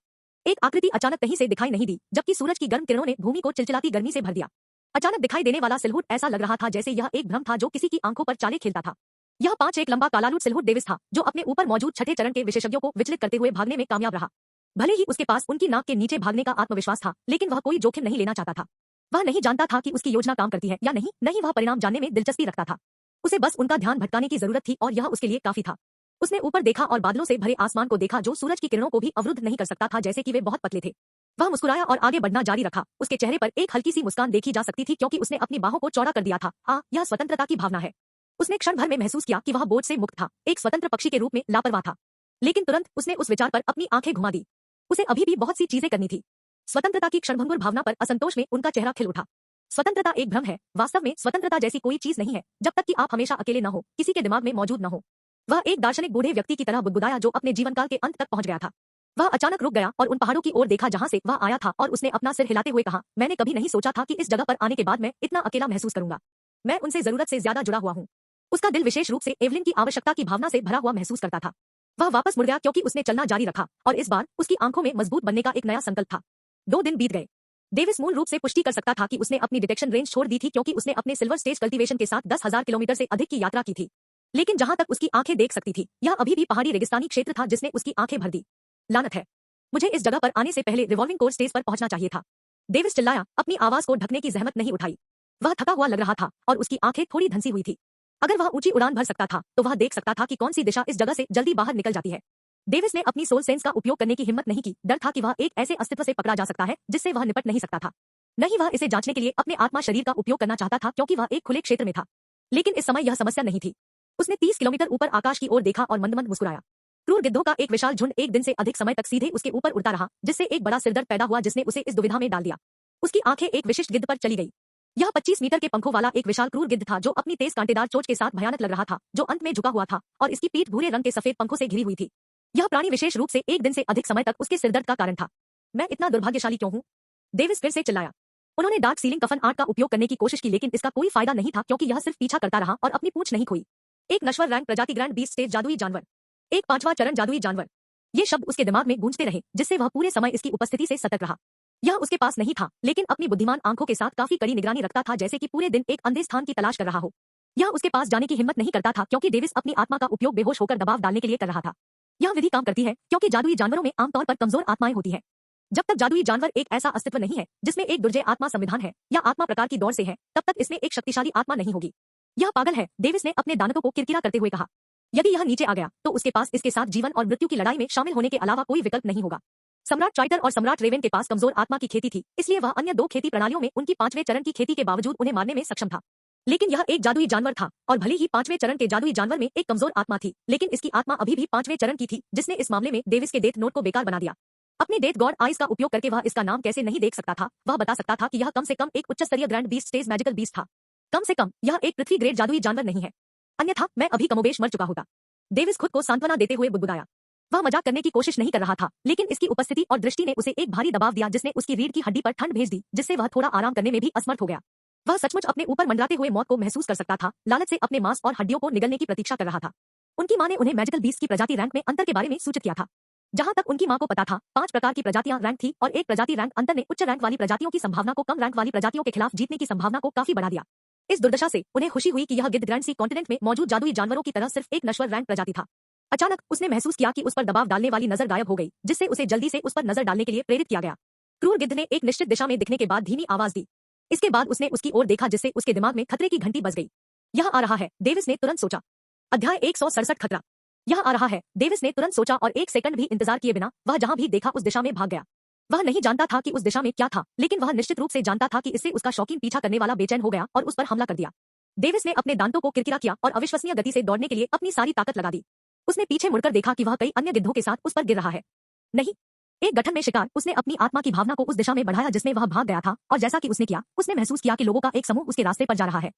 एक आकृति अचानक कहीं से दिखाई नहीं दी, जबकि सूरज की गर्म किरणों ने भूमि को चिलचिलाती गर्मी से भर दिया। अचानक दिखाई देने वाला सिलहूट ऐसा लग रहा था जैसे यह एक भ्रम था जो किसी की आंखों पर चाले खेलता था। यह 5 एक लंबा कालालूट सिलहूट डेविस था, जो अपने ऊपर मौजूद छठे चरण के विशेषज्ञों को विचलित करते हुए भागने में कामयाब रहा। भले ही उसके पास उनकी नाक के नीचे भागने का आत्मविश्वास था, लेकिन वह कोई जोखिम नहीं लेना चाहता था। वह नहीं जानता था कि उसकी योजना काम करती है या नहीं वह परिणाम जानने में दिलचस्पी रखता था। उसे बस उनका ध्यान भटकाने की जरूरत थी और यह उसके लिए काफी था। उसने ऊपर देखा और बादलों से भरे आसमान को देखा जो सूरज की किरणों को भी अवरुद्ध नहीं कर सकता था, जैसे कि वे बहुत पतले थे। वह मुस्कुराया और आगे बढ़ना जारी रखा। उसके चेहरे पर एक हल्की सी मुस्कान देखी जा सकती थी क्योंकि उसने अपनी बाहों को चौड़ा कर दिया था। हाँ, यह स्वतंत्रता की भावना है। उसने क्षण भर में महसूस किया कि वह बोझ से मुक्त था, एक स्वतंत्र पक्षी के रूप में लापरवाह था। लेकिन तुरंत उसने उस विचार पर अपनी आंखें घुमा दी। उसे अभी भी बहुत सी चीजें करनी थी। स्वतंत्रता की क्षणभंगुर भावना पर असंतोष में उनका चेहरा खिल उठा। स्वतंत्रता एक भ्रम है, वास्तव में स्वतंत्रता जैसी कोई चीज नहीं है जब तक कि आप हमेशा अकेले न हो, किसी के दिमाग में मौजूद न हो। वह एक दार्शनिक बूढ़े व्यक्ति की तरह बुदबुदाया जो अपने जीवनकाल के अंत तक पहुंच गया था। वह अचानक रुक गया और उन पहाड़ों की ओर देखा जहां से वह आया था और उसने अपना सिर हिलाते हुए कहा, मैंने कभी नहीं सोचा था कि इस जगह पर आने के बाद मैं इतना अकेला महसूस करूंगा। मैं उनसे जरूरत से ज्यादा जुड़ा हुआ हूँ। उसका दिल विशेष रूप से एवलिन की आवश्यकता की भावना से भरा हुआ महसूस करता था। वह वापस मुड़ गया क्योंकि उसने चलना जारी रखा और इस बार उसकी आंखों में मजबूत बनने का एक नया संकल्प था। 2 दिन बीत गए। डेविस मूल रूप से पुष्टि कर सकता था कि उसने अपनी डिटेक्शन रेंज छोड़ दी थी क्योंकि उसने अपने सिल्वर स्टेज कल्टीवेशन के साथ 10,000 किलोमीटर से अधिक की यात्रा की थी। लेकिन जहां तक उसकी आंखें देख सकती थी, यह अभी भी पहाड़ी रेगिस्तानी क्षेत्र था जिसने उसकी आंखें भर दी। लानत है, मुझे इस जगह पर आने से पहले रिवॉल्विंग कोर्ट स्टेज पर पहुंचना चाहिए था। डेविस चिल्लाया, अपनी आवाज को ढकने की जहमत नहीं उठाई। वह थका हुआ लग रहा था और उसकी आंखें थोड़ी धंसी हुई थी। अगर वह ऊंची उड़ान भर सकता था तो वह देख सकता था कि कौन सी दिशा इस जगह से जल्दी बाहर निकल जाती है। डेविस ने अपनी सोल सेंस का उपयोग करने की हिम्मत नहीं की। डर था कि वह एक ऐसे अस्तित्व से पकड़ा जा सकता है जिससे वह निपट नहीं सकता था। नहीं, वह इसे जांचने के लिए अपने आत्मा शरीर का उपयोग करना चाहता था क्योंकि वह एक खुले क्षेत्र में था। लेकिन इस समय यह समस्या नहीं थी। उसने 30 किलोमीटर ऊपर आकाश की ओर देखा और मंद-मंद मुस्कुराया। क्रूर गिद्धों का एक विशाल झुंड एक दिन से अधिक समय तक सीधे उसके ऊपर उड़ता रहा, जिससे एक बड़ा सिरदर्द पैदा हुआ जिसने उसे इस दुविधा में डाल दिया। उसकी आंखें एक विशिष्ट गिद्ध पर चली गई। यह 25 मीटर के पंखों वाला एक विशाल क्रूर गिद्ध था जो अपनी तेज कांटेदार चोंच के साथ भयानक लग रहा था, जो अंत में झुका हुआ था और इसकी पीठ भूरे रंग के सफेद पंखों से घिरी हुई थी। यह प्राणी विशेष रूप से एक दिन से अधिक समय तक उसके सिरदर्द का कारण था। मैं इतना दुर्भाग्यशाली क्यों हूँ? डेविस फिर से चिल्लाया। उन्होंने डार्क सीलिंग कफन आर्ट का उपयोग करने की कोशिश की लेकिन इसका कोई फायदा नहीं था क्योंकि यह सिर्फ पीछा करता रहा और अपनी पूंछ नहीं खोई। एक नश्वर रैंक प्रजाति ग्रैंड बीस्ट स्टेज जादुई जानवर, एक 5वां चरण जादुई जानवर। ये शब्द उसके दिमाग में गूंजते रहे जिससे वह पूरे समय इसकी उपस्थिति से सतर्क रहा। यह उसके पास नहीं था लेकिन अपनी बुद्धिमान आंखों के साथ काफी कड़ी निगरानी रखता था, जैसे कि पूरे दिन एक अंधे स्थान की तलाश कर रहा हो। यह उसके पास जाने की हिम्मत नहीं करता था क्योंकि डेविस अपनी आत्मा का उपयोग बेहोश होकर दबाव डालने के लिए कर रहा था। यह विधि काम करती है क्योंकि जादुई जानवरों में आमतौर पर कमजोर आत्माएं होती हैं। जब तक जादुई जानवर एक ऐसा अस्तित्व नहीं है जिसमें एक दुर्जय आत्मा संविधान है या आत्मा प्रकार की दौड़ से है, तब तक इसमें एक शक्तिशाली आत्मा नहीं होगी। यह पागल है, डेविस ने अपने दानतों को किरकिरा करते हुए कहा। यदि यह नीचे आ गया तो उसके पास इसके साथ जीवन और मृत्यु की लड़ाई में शामिल होने के अलावा कोई विकल्प नहीं होगा। सम्राट ट्राइटर और सम्राट रेवेन के पास कमजोर आत्मा की खेती थी, इसलिए वह अन्य 2 खेती प्रणालियों में उनकी 5वें चरण की खेती के बावजूद उन्हें मारने में सक्षम था। लेकिन यह एक जादुई जानवर था और भले ही 5वें चरण के जादुई जानवर में एक कमजोर आत्मा थी, लेकिन इसकी आत्मा अभी भी 5वें चरण की थी, जिसने इस मामले में डेविस के डेथ नोट को बेकार बना दिया। अपने डेथ गॉड आइज का उपयोग करके वह इसका नाम कैसे नहीं देख सकता था। वह बता सकता था कि यह कम से कम एक उच्च स्तरीय grand beast stage magical beast था। कम से कम यह एक पृथ्वी ग्रेड जादुई जानवर नहीं है, अन्यथा मैं अभी कमोबेश मर चुका होता। डेविस खुद को सांत्वना देते हुए बुदबुदाया। वह मजाक करने की कोशिश नहीं कर रहा था, लेकिन इसकी उपस्थिति और दृष्टि ने उसे एक भारी दबाव दिया जिसने उसकी रीढ़ की हड्डी पर ठंड भेज दी, जिससे वह थोड़ा आराम करने में भी असमर्थ हो गया। वह सचमुच अपने ऊपर मंडराते हुए मौत को महसूस कर सकता था, लालच से अपने मांस और हड्डियों को निगलने की प्रतीक्षा कर रहा था। उनकी मां ने उन्हें मैजिकल बीस्ट की प्रजाति रैंक में अंतर के बारे में सूचित किया था। जहां तक उनकी मां को पता था, 5 प्रकार की प्रजातियां रैंक थी और एक प्रजाति रैंक अंतर ने उच्च रैंक वाली प्रजातियों की संभावना को कम रैंक वाली प्रजातियों के खिलाफ जीतने की संभावना को काफी बढ़ा दिया। इस दुर्दशा से उन्हें खुशी हुई कि यह गिद्ध ग्रैंड सी कॉन्टिनेंट में मौजूद जादुई जानवरों की तरह सिर्फ एक नश्वर रैंक प्रजाति था। अचानक उसने महसूस किया कि उस पर दबाव डालने वाली नजर गायब हो गई, जिससे उसे जल्दी से उस पर नजर डालने के लिए प्रेरित किया गया। क्रूर गिद्ध ने एक निश्चित दिशा में दिखने के बाद धीमी आवाज दी। इसके बाद उसने उसकी ओर देखा जिससे उसके दिमाग में खतरे की घंटी बज गई। यह आ रहा है, डेविस ने तुरंत सोचा। अध्याय 167 खतरा। यह आ रहा है, डेविस ने तुरंत सोचा और एक सेकंड भी इंतजार किए बिना वह जहां भी देखा उस दिशा में भाग गया। वह नहीं जानता था कि उस दिशा में क्या था, लेकिन वह निश्चित रूप से जानता था कि इससे उसका शौकीन पीछा करने वाला बेचैन हो गया और उस पर हमला कर दिया। डेविस ने अपने दांतों को किरकिरा किया और अविश्वसनीय गति से दौड़ने के लिए अपनी सारी ताकत लगा दी। उसने पीछे मुड़कर देखा कि वह कई अन्य गिद्धों के साथ उस पर गिर रहा है। नहीं, एक गठन में शिकार। उसने अपनी आत्मा की भावना को उस दिशा में बढ़ाया जिसमें वह भाग गया था और जैसा कि उसने किया, उसने महसूस किया कि लोगों का एक समूह उसके रास्ते पर जा रहा है।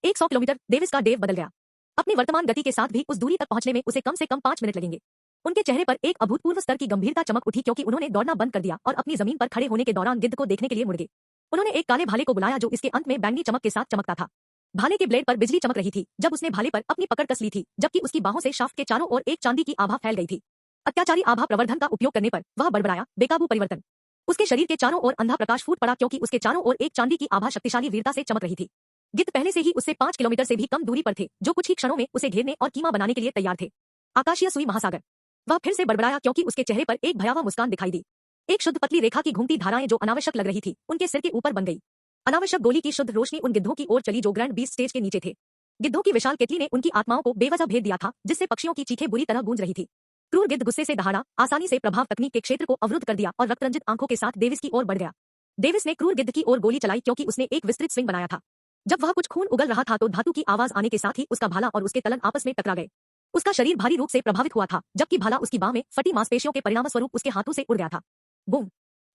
100 किलोमीटर, डेविस का डेव बदल गया। अपनी वर्तमान गति के साथ भी उस दूरी तक पहुंचने में उसे कम से कम 5 मिनट लगेंगे। उनके चेहरे पर एक अभूतपूर्व स्तर की गंभीरता चमक उठी क्योंकि उन्होंने दौड़ना बंद कर दिया और अपनी जमीन पर खड़े होने के दौरान गिद्ध को देखने के लिए मुड़ गए। उन्होंने एक काले भाले को बुलाया जो इसके अंत में बैंगनी चमक के साथ चमकता था। भाले के ब्लेड पर बिजली चमक रही थी जब उसने भाले पर अपनी पकड़ कस ली थी, जबकि उसकी बाहों से शाफ्ट के चारों ओर एक चांदी की आभा फैल गई थी। अत्याचारी आभा प्रवर्धन का उपयोग करने पर वह बड़बड़ाया, बेकाबू परिवर्तन। उसके शरीर के चारों ओर अंधा प्रकाश फूट पड़ा क्योंकि उसके चारों ओर एक चांदी की आभा शक्तिशाली वीरता से चमक रही थी। गिद्ध पहले से ही उससे 5 किलोमीटर से भी कम दूरी पर थे, जो कुछ ही क्षणों में उसे घेरने और कीमा बनाने के लिए तैयार थे। आकाशीय सुई महासागर। वह फिर से बड़बड़ाया क्योंकि उसके चेहरे पर एक भयावह मुस्कान दिखाई दी। एक शुद्ध पतली रेखा की घूमती धाराएं जो अनावश्यक लग रही थी, उनके सिर के ऊपर बन गई। अनावश्यक गोली की शुद्ध रोशनी उन गिद्धों की ओर चली जो ग्रैंड बीस्ट स्टेज के नीचे थे। गिद्धों की विशाल केतली ने उनकी आत्माओं को बेवजह भेद दिया था, जिससे पक्षियों की चीखें बुरी तरह गूंज रही थी। क्रूर गिद्ध गुस्से से दहाड़ा, आसानी से प्रभाव तकनीक के क्षेत्र को अवरुद्ध कर दिया और रक्तरंजित आंखों के साथ डेविस की ओर बढ़ गया। डेविस ने क्रूर गिद्ध की ओर गोली चलाई क्योंकि उसने एक विस्तृत स्विंग बनाया था। जब वह कुछ खून उगल रहा था तो धातु की आवाज आने के साथ ही उसका भाला और उसके तलन आपस में टकरा गए। उसका शरीर भारी रूप से प्रभावित हुआ था, जबकि भाला उसकी बाह में फटी मांसपेशियों के परिणामस्वरूप उसके हाथों से उड़ गया था। बूम!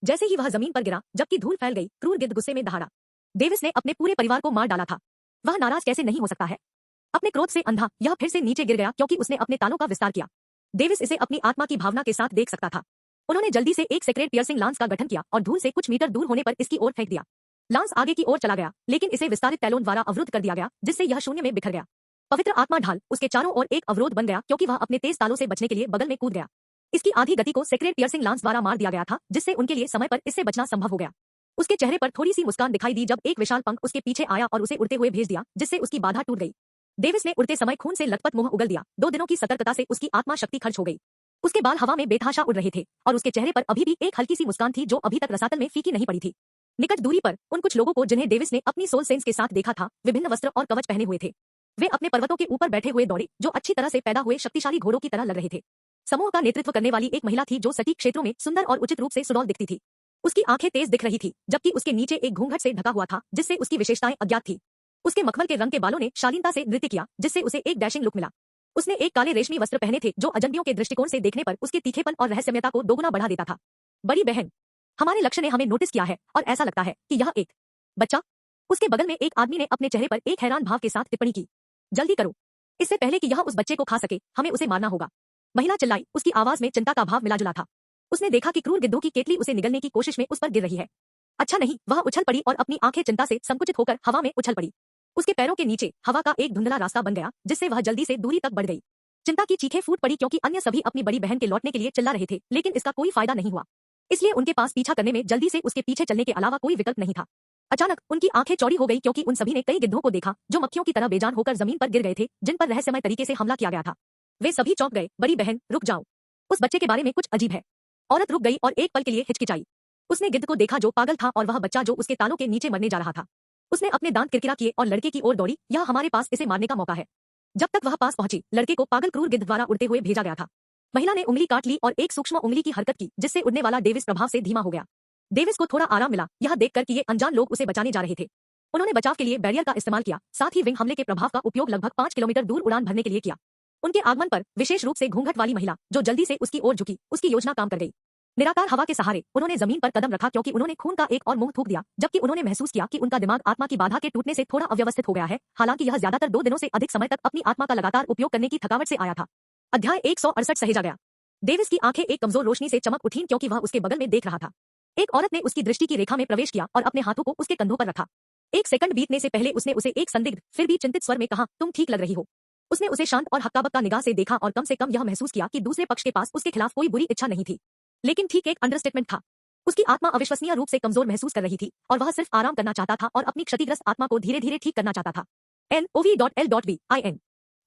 जैसे ही वह जमीन पर गिरा, जबकि धूल फैल गई, क्रूर गिद्ध गुस्से में दहाड़ा। डेविस ने अपने पूरे परिवार को मार डाला था। वह नाराज कैसे नहीं हो सकता है? अपने क्रोध से अंधा, यह फिर से नीचे गिर गया क्योंकि उसने अपने तालों का विस्तार किया। डेविस इसे अपनी आत्मा की भावना के साथ देख सकता था। उन्होंने जल्दी से एक सेक्रेट पियर्सिंग लांस का गठन किया और धूल से कुछ मीटर दूर होने पर इसकी ओर फेंक दिया। लांस आगे की ओर चला गया, लेकिन इसे विस्तारित तैलों द्वारा अवरुद्ध कर दिया गया, जिससे यह शून्य में बिखर गया। पवित्र आत्मा ढाल उसके चारों ओर एक अवरोध बन गया क्योंकि वह अपने तेज तालों से बचने के लिए बगल में कूद गया। इसकी आधी गति को सेक्रेट पियर्सिंग लांस द्वारा मार दिया गया था, जिससे उनके लिए समय पर इससे बचना संभव हो गया। उसके चेहरे पर थोड़ी सी मुस्कान दिखाई दी जब एक विशाल पंख उसके पीछे आया और उसे उड़ते हुए भेज दिया, जिससे उसकी बाधा टूट गई। डेविस ने उड़ते समय खून से लथपथ मुंह उगल दिया। 2 दिनों की सतर्कता से उसकी आत्मा शक्ति खर्च हो गई। उसके बाल हवा में बेतहाशा उड़ रहे थे और उसके चेहरे पर अभी भी एक हल्की सी मुस्कान थी जो अभी तक रसातल में फीकी नहीं पड़ी थी। निकट दूरी पर उन कुछ लोगों को जिन्हें डेविस ने अपनी सोल सेंस के साथ देखा था, विभिन्न वस्त्र और कवच पहने हुए थे। वे अपने पर्वतों के ऊपर बैठे हुए दौड़े जो अच्छी तरह से पैदा हुए शक्तिशाली घोड़ों की तरह लग रहे थे। समूह का नेतृत्व करने वाली एक महिला थी जो सटीक क्षेत्रों में सुंदर और उचित रूप से सुडौल दिखती थी। उसकी आंखें तेज दिख रही थी जबकि उसके नीचे एक घूंघट से ढका हुआ था जिससे उसकी विशेषताएं अज्ञात थी। उसके मखमल के रंग के बालों ने शालीनता से नृत्य किया जिससे उसे एक डैशिंग लुक मिला। उसने एक काले रेशमी वस्त्र पहने थे जो अजनबियों के दृष्टिकोण से देखने पर उसके तीखेपन और रहस्यमयता को दोगुना बढ़ा देता था। बड़ी बहन, हमारे लक्ष्य ने हमें नोटिस किया है और ऐसा लगता है कि यह एक बच्चा। उसके बगल में एक आदमी ने अपने चेहरे पर एक हैरान भाव के साथ टिप्पणी की। जल्दी करो, इससे पहले कि यह उस बच्चे को खा सके हमें उसे मारना होगा। महिला चिल्लाई, उसकी आवाज में चिंता का भाव मिला-जुला था। उसने देखा कि क्रूर गिद्धों की केतली उसे निगलने की कोशिश में उस पर गिर रही है। अच्छा नहीं, वह उछल पड़ी और अपनी आंखें चिंता से संकुचित होकर हवा में उछल पड़ी। उसके पैरों के नीचे हवा का एक धुंधला रास्ता बन गया जिससे वह जल्दी से दूरी तक बढ़ गई। चिंता की चीखें फूट पड़ी क्योंकि अन्य सभी अपनी बड़ी बहन के लौटने के लिए चिल्ला रहे थे, लेकिन इसका कोई फायदा नहीं हुआ। इसलिए उनके पास पीछा करने में जल्दी से उसके पीछे चलने के अलावा कोई विकल्प नहीं था। अचानक उनकी आंखें चौड़ी हो गई क्योंकि उन सभी ने कई गिद्धों को देखा जो मक्खियों की तरह बेजान होकर जमीन पर गिर गए थे जिन पर रहस्यमय तरीके से हमला किया गया था। वे सभी चौंक गए। बड़ी बहन, रुक जाओ, उस बच्चे के बारे में कुछ अजीब है। औरत रुक गई और एक पल के लिए हिचकिचाई। उसने गिद्ध को देखा जो पागल था और वह बच्चा जो उसके तालों के नीचे मरने जा रहा था। उसने अपने दांत किरकिरा किए और लड़के की ओर दौड़ी। यह हमारे पास इसे मारने का मौका है। जब तक वह पास पहुंची, लड़के को पागल क्रूर गिद्ध द्वारा उड़ते हुए भेजा गया था। महिला ने उंगली काट ली और एक सूक्ष्म उंगली की हरकत की जिससे उड़ने वाला डेविस प्रभाव से धीमा हो गया। डेविस को थोड़ा आराम मिला यह देखकर कि ये अनजान लोग उसे बचाने जा रहे थे। उन्होंने बचाव के लिए बैरियर का इस्तेमाल किया, साथ ही विंग हमले के प्रभाव का उपयोग लगभग 5 किलोमीटर दूर उड़ान भरने के लिए किया। उनके आगमन पर विशेष रूप से घूंघट वाली महिला जो जल्दी से उसकी ओर झुकी, उसकी योजना काम कर गई। निराकार हवा के सहारे उन्होंने जमीन पर कदम रखा क्योंकि उन्होंने खून का एक और मुंह थूक दिया, जबकि उन्होंने महसूस किया कि उनका दिमाग आत्मा की बाधा के टूटने से थोड़ा अव्यवस्थित हो गया है। हालांकि यह ज्यादातर 2 दिनों से अधिक समय तक अपनी आत्मा का लगातार उपयोग करने की थकावट से आया था। अध्याय 168 सहेजा गया। डेविस की आंखें एक कमजोर रोशनी से चमक उठीं क्योंकि वह उसके बगल में देख रहा था। एक औरत ने उसकी दृष्टि की रेखा में प्रवेश किया और अपने हाथों को उसके कंधों पर रखा। एक सेकंड बीतने से पहले उसने उसे एक संदिग्ध फिर भी चिंतित स्वर में कहा, तुम ठीक लग रही हो। उसने उसे शांत और हक्का-बक्का निगाह से देखा और कम से कम यह महसूस किया कि दूसरे पक्ष के पास उसके खिलाफ कोई बुरी इच्छा नहीं थी, लेकिन ठीक एक अंडरस्टेटमेंट था। उसकी आत्मा अविश्वसनीय रूप से कमजोर महसूस कर रही थी और वह सिर्फ आराम करना चाहता था और अपनी क्षतिग्रस्त आत्मा को धीरे-धीरे ठीक करना चाहता था। NOV.L.VIN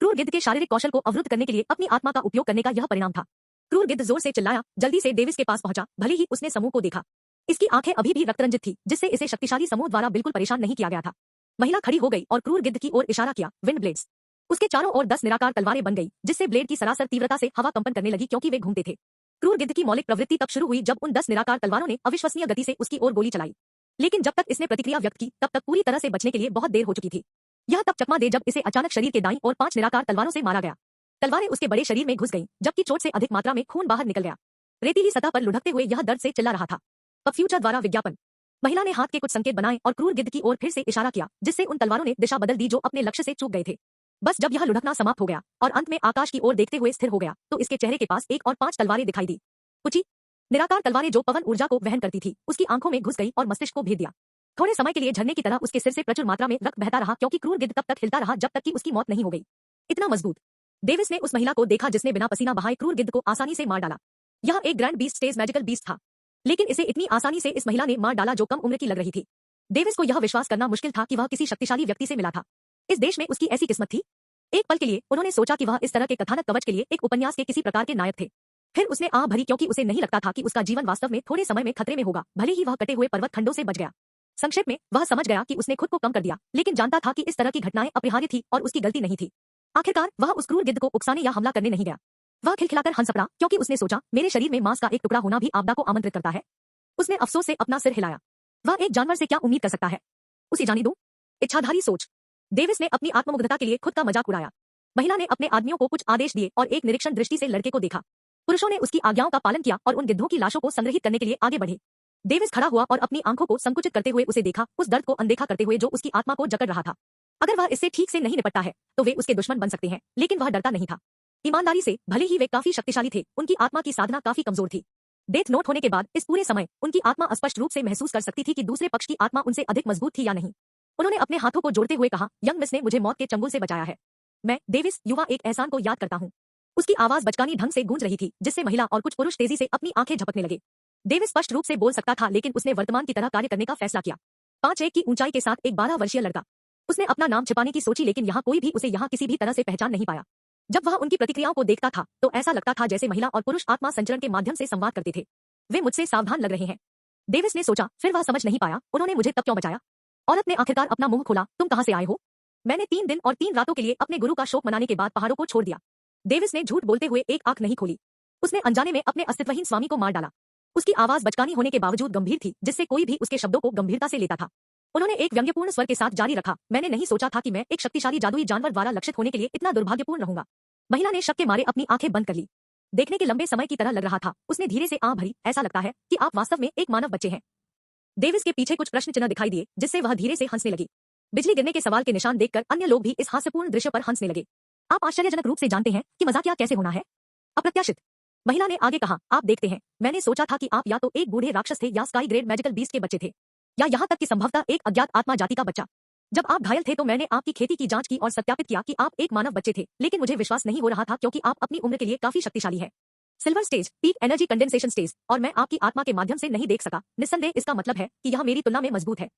क्रूर गिद्ध के शारीरिक कौशल को अवरुद्ध करने के लिए अपनी आत्मा का उपयोग करने का यह परिणाम था। क्रूर गिद्ध जोर से चिल्लाया, जल्दी से डेविस के पास पहुंचा। भले ही उसने समूह को देखा, इसकी आंखें अभी भी रक्तरंजित थी जिससे इसे शक्तिशाली समूह द्वारा बिल्कुल परेशान नहीं किया गया था। महिला खड़ी हो गई और क्रूर गिद्ध की ओर इशारा किया, विंड ब्लेड्स। उसके चारों ओर 10 निराकार तलवारें बन गई जिससे ब्लेड की सरासर तीव्रता से हवा कंपन करने लगी क्योंकि वे घूमते थे। क्रूर गिद्ध की मौलिक प्रवृत्ति तब शुरू हुई जब उन 10 निराकार तलवारों ने अविश्वसनीय गति से उसकी ओर गोली चलाई, लेकिन जब तक इसने प्रतिक्रिया व्यक्त की तब तक पूरी तरह से बचने के लिए बहुत देर हो चुकी थी। यह तब चकमा दे जब इसे अचानक शरीर के दाईं ओर 5 निराकार तलवारों से मारा गया। तलवारें उसके बड़े शरीर में घुस गईं, जबकि चोट से अधिक मात्रा में खून बाहर निकल गया। रेतीली सतह पर लुढ़कते हुए यह दर्द से चिल्ला रहा था। फ्यूचर द्वारा विज्ञापन। महिला ने हाथ के कुछ संकेत बनाए और क्रूर गिद्ध की ओर फिर से इशारा किया जिससे उन तलवारों ने दिशा बदल दी जो अपने लक्ष्य से चूक गए थे। बस जब यह लुढ़कना समाप्त हो गया और अंत में आकाश की ओर देखते हुए स्थिर हो गया तो इसके चेहरे के पास एक और 5 तलवारें दिखाई दी। कुची निराकार तलवारें जो पवन ऊर्जा को वहन करती थी उसकी आंखों में घुस गई और मस्तिष्क को भेद दिया। थोड़े समय के लिए झरने की तरह उसके सिर से प्रचुर मात्रा में रक्त बहता रहा क्योंकि क्रूर गिद्ध तब तक हिलता रहा जब तक कि उसकी मौत नहीं हो गई। इतना मजबूत। डेविस ने उस महिला को देखा जिसने बिना पसीना बहाए क्रूर गिद्ध को आसानी से मार डाला। यह एक grand beast stage magical beast था, लेकिन इसे इतनी आसानी से इस महिला ने मार डाला जो कम उम्र की लग रही थी। डेविस को यह विश्वास करना मुश्किल था कि वह किसी शक्तिशाली व्यक्ति से मिला था। इस देश में उसकी ऐसी किस्मत थी। एक पल के लिए उन्होंने सोचा कि वह इस तरह के कथानक कवच के लिए एक उपन्यास के किसी प्रकार के नायक थे। फिर उसने आह भरी क्योंकि उसे नहीं लगता था कि उसका जीवन वास्तव में थोड़े समय में खतरे में होगा, भले ही वह कटे हुए पर्वत खंडों से बच गया। संक्षेप में वह समझ गया कि उसने खुद को कम कर दिया, लेकिन जानता था कि इस तरह की घटनाएं अपरिहार्य थी और उसकी गलती नहीं थी। आखिरकार वह उस क्रूर गिद्ध को उकसाने या हमला करने नहीं गया। वह खिलखिलाकर हंस पड़ा क्योंकि उसने सोचा, मेरे शरीर में मांस का एक टुकड़ा होना भी आपदा को आमंत्रित करता है। उसने अफसोस से अपना सिर हिलाया। वह एक जानवर से क्या उम्मीद कर सकता है? उसे जाने दो। इच्छाधारी सोच। डेविस ने अपनी आत्ममुग्धता के लिए खुद का मजाक उड़ाया। महिला ने अपने आदमियों को कुछ आदेश दिए और एक निरीक्षण दृष्टि से लड़के को देखा। पुरुषों ने उसकी आज्ञाओं का पालन किया और उन गिद्धों की लाशों को संग्रहित करने के लिए आगे बढ़े। डेविस खड़ा हुआ और अपनी आंखों को संकुचित करते हुए उसे देखा, उस दर्द को अनदेखा करते हुए जो उसकी आत्मा को जकड़ रहा था। अगर वह इससे ठीक से नहीं निपटता है तो वे उसके दुश्मन बन सकते हैं, लेकिन वह डरता नहीं था। ईमानदारी से, भले ही वे काफी शक्तिशाली थे, उनकी आत्मा की साधना काफी कमजोर थी। डेथ नोट होने के बाद इस पूरे समय उनकी आत्मा स्पष्ट रूप से महसूस कर सकती थी कि दूसरे पक्ष की आत्मा उनसे अधिक मजबूत थी या नहीं। उन्होंने अपने हाथों को जोड़ते हुए कहा, यंग मिस ने मुझे मौत के चंगुल से बचाया है। मैं, डेविस, युवा एक एहसान को याद करता हूँ। उसकी आवाज बचकानी ढंग से गूंज रही थी जिससे महिला और कुछ पुरुष तेजी से अपनी आंखें झपकने लगे। डेविस स्पष्ट रूप से बोल सकता था, लेकिन उसने वर्तमान की तरह कार्य करने का फैसला किया। 5'1" की ऊंचाई के साथ एक 12 वर्षीय लड़का। उसने अपना नाम छिपाने की सोची लेकिन यहाँ कोई भी उसे यहाँ किसी भी तरह से पहचान नहीं पाया। जब वह उनकी प्रतिक्रियाओं को देखता था तो ऐसा लगता था जैसे महिला और पुरुष आत्मा संचरण के माध्यम से संवाद करते थे। वे मुझसे सावधान लग रहे हैं, डेविस ने सोचा। फिर वह समझ नहीं पाया उन्होंने मुझे तब क्यों बचाया। औरत ने आखिरकार अपना मुंह खोला, तुम कहां से आए हो। मैंने 3 दिन और 3 रातों के लिए अपने गुरु का शोक मनाने के बाद पहाड़ों को छोड़ दिया। डेविस ने झूठ बोलते हुए एक आंख नहीं खोली। उसने अनजाने में अपने अस्तित्वहीन स्वामी को मार डाला। उसकी आवाज बचकानी होने के बावजूद गंभीर थी, जिससे कोई भी उसके शब्दों को गंभीरता से लेता था। उन्होंने एक व्यंग्यपूर्ण स्वर के साथ जारी रखा, मैंने नहीं सोचा था कि मैं एक शक्तिशाली जादुई जानवर द्वारा लक्षित होने के लिए इतना दुर्भाग्यपूर्ण रहूंगा। महिला ने शक के मारे अपनी आंखें बंद कर ली। देखने के लंबे समय की तरह लग रहा था। उसने धीरे से आंख भरी, ऐसा लगता है कि आप वास्तव में एक मानव बच्चे हैं। डेविस के पीछे कुछ प्रश्न चिन्ह दिखाई दिए, जिससे वह धीरे से हंसने लगी। बिजली गिरने के सवाल के निशान देखकर अन्य लोग भी इस हास्यपूर्ण दृश्य पर हंसने लगे। आप आश्चर्यजनक रूप से जानते हैं कि मजाकिया कैसे होना है। अप्रत्याशित, महिला ने आगे कहा, आप देखते हैं, मैंने सोचा था कि आप या तो एक बूढ़े राक्षस थे या स्काई ग्रेड मैजिकल बीस्ट के बच्चे थे, या यहाँ तक कि संभवतः एक अज्ञात आत्मा जाति का बच्चा। जब आप घायल थे तो मैंने आपकी खेती की जांच की और सत्यापित किया कि आप एक मानव बच्चे थे, लेकिन मुझे विश्वास नहीं हो रहा था क्योंकि आप अपनी उम्र के लिए काफी शक्तिशाली हैं। Silver stage, peak energy condensation stage, और मैं आपकी आत्मा के माध्यम से नहीं देख सका। निस्संदेह इसका मतलब है कि यह मेरी तुलना में मजबूत है,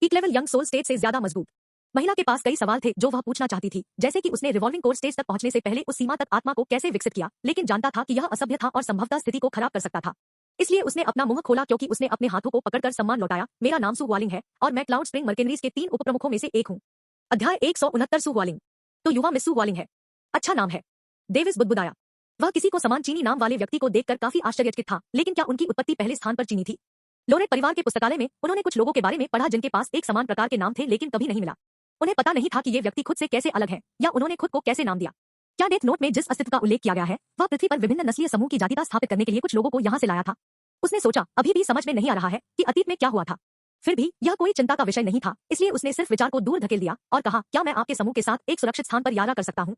peak level young soul stage से ज्यादा मजबूत। महिला के पास कई सवाल थे जो वह पूछना चाहती थी, जैसे कि उसने रिवॉल्विंग कोर स्टेज तक पहुंचने से पहले उस सीमा तक आत्मा को कैसे विकसित किया, लेकिन जानता था कि यह असभ्य था और संभवतः स्थिति को खराब कर सकता था। इसलिए उसने अपना मुंह खोला क्योंकि उसने अपने हाथों को पकड़कर सम्मान लौटाया, मेरा नाम सू वालिंग है और मैं क्लाउड स्प्रिंग मर्केनरीज के 3 उपप्रमुखों में से एक हूँ। अध्याय 169 सू वालिंग, तो युवा मिस सू वालिंग है। अच्छा नाम है, डेविस बुदबुदाया। वह किसी को समान चीनी नाम वाले व्यक्ति को देखकर काफी आश्चर्यचकित था, लेकिन क्या उनकी उत्पत्ति पहले स्थान पर चीनी थी। लोरेट परिवार के पुस्तकालय में उन्होंने कुछ लोगों के बारे में पढ़ा जिनके पास एक समान प्रकार के नाम थे लेकिन कभी नहीं मिला। उन्हें पता नहीं था कि ये व्यक्ति खुद से कैसे अलग है या उन्होंने खुद को कैसे नाम दिया। क्या डेथ नोट में जिस अस्तित्व का उल्लेख किया गया है वह पृथ्वी पर विभिन्न नस्लीय समूह की जातिता स्थापित करने के लिए कुछ लोगों को यहाँ से लाया था। उसने सोचा, अभी भी समझ में नहीं आ रहा है कि अतीत में क्या हुआ था। फिर भी यह कोई चिंता का विषय नहीं था, इसलिए उसने सिर्फ विचार को दूर धकेल दिया और कहा, क्या मैं आपके समूह के साथ एक सुरक्षित स्थान पर यात्रा कर सकता हूँ।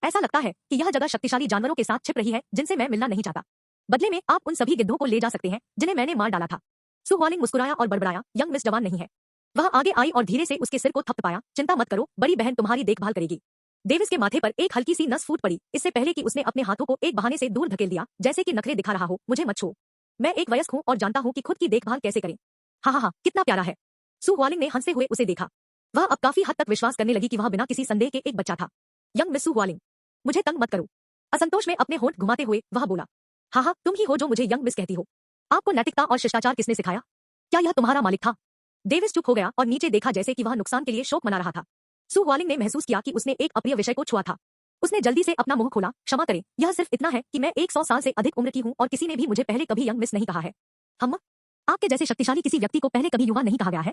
ऐसा लगता है कि यह जगह शक्तिशाली जानवरों के साथ छिप रही है जिनसे मैं मिलना नहीं चाहता। बदले में आप उन सभी गिद्धों को ले जा सकते हैं जिन्हें मैंने मार डाला था। सू वालिंग मुस्कुराया और बड़बड़ाया, यंग मिस जवान नहीं है। वह आगे आई और धीरे से उसके सिर को थपथपाया, चिंता मत करो, बड़ी बहन तुम्हारी देखभाल करेगी। डेविस के माथे पर एक हल्की सी नस फूट पड़ी, इससे पहले कि उसने अपने हाथों को एक बहाने से दूर धकेल दिया, जैसे कि नखरे दिखा रहा हो, मुझे मत छू, मैं एक वयस्क हूँ और जानता हूँ कि खुद की देखभाल कैसे करें। हाँ, कितना प्यारा है। सू वालिंग ने हंसते हुए उसे देखा। वह अब काफी हद तक विश्वास करने लगी कि वह बिना किसी संदेह के एक बच्चा था। यंग मिस सू वालिंग, मुझे तंग मत करो। असंतोष में अपने होंठ घुमाते हुए वह बोला, हाँ, तुम ही हो जो मुझे यंग मिस कहती हो। आपको नैतिकता और शिष्टाचार किसने सिखाया? क्या यह तुम्हारा मालिक था? डेविस चुप हो गया और नीचे देखा जैसे कि वह नुकसान के लिए शोक मना रहा था। सू वालिंग ने महसूस किया कि उसने एक अप्रिय विषय को छुआ था। उसने जल्दी से अपना मुंह खोला, क्षमा करें, यह सिर्फ इतना है कि मैं 100 साल से अधिक उम्र की हूँ और किसी ने भी मुझे पहले कभी यंग मिस नहीं कहा है। हम आपके जैसे शक्तिशाली किसी व्यक्ति को पहले कभी युवा नहीं कहा गया है?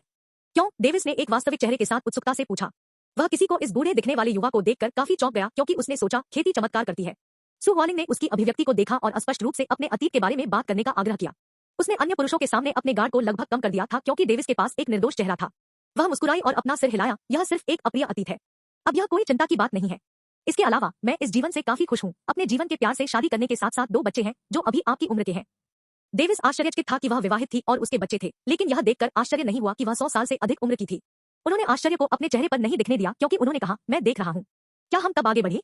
क्यों? डेविस ने एक वास्तविक चेहरे के साथ उत्सुकता से पूछा। वह किसी को इस बूढ़े दिखने वाले युवा को देखकर काफी चौंक गया क्योंकि उसने सोचा खेती चमत्कार करती है। सू वालिंग ने उसकी अभिव्यक्ति को देखा और स्पष्ट रूप से अपने अतीत के बारे में बात करने का आग्रह किया। उसने अन्य पुरुषों के सामने अपने गार्ड को लगभग कम कर दिया था क्योंकि डेविस के पास एक निर्दोष चेहरा था। वह मुस्कुराई और अपना सिर हिलाया, यह सिर्फ एक अप्रिय अतीत है, अब यह कोई चिंता की बात नहीं है। इसके अलावा मैं इस जीवन से काफी खुश हूँ। अपने जीवन के प्यार से शादी करने के साथ साथ 2 बच्चे हैं जो अभी आपकी उम्र के हैं। डेविस आश्चर्यचकित था कि वह विवाहित थी और उसके बच्चे थे, लेकिन यह देखकर आश्चर्य नहीं हुआ कि वह 100 साल से अधिक उम्र की थी। उन्होंने आश्चर्य को अपने चेहरे पर नहीं दिखने दिया क्योंकि उन्होंने कहा, मैं देख रहा हूँ। क्या हम तब आगे बढ़े?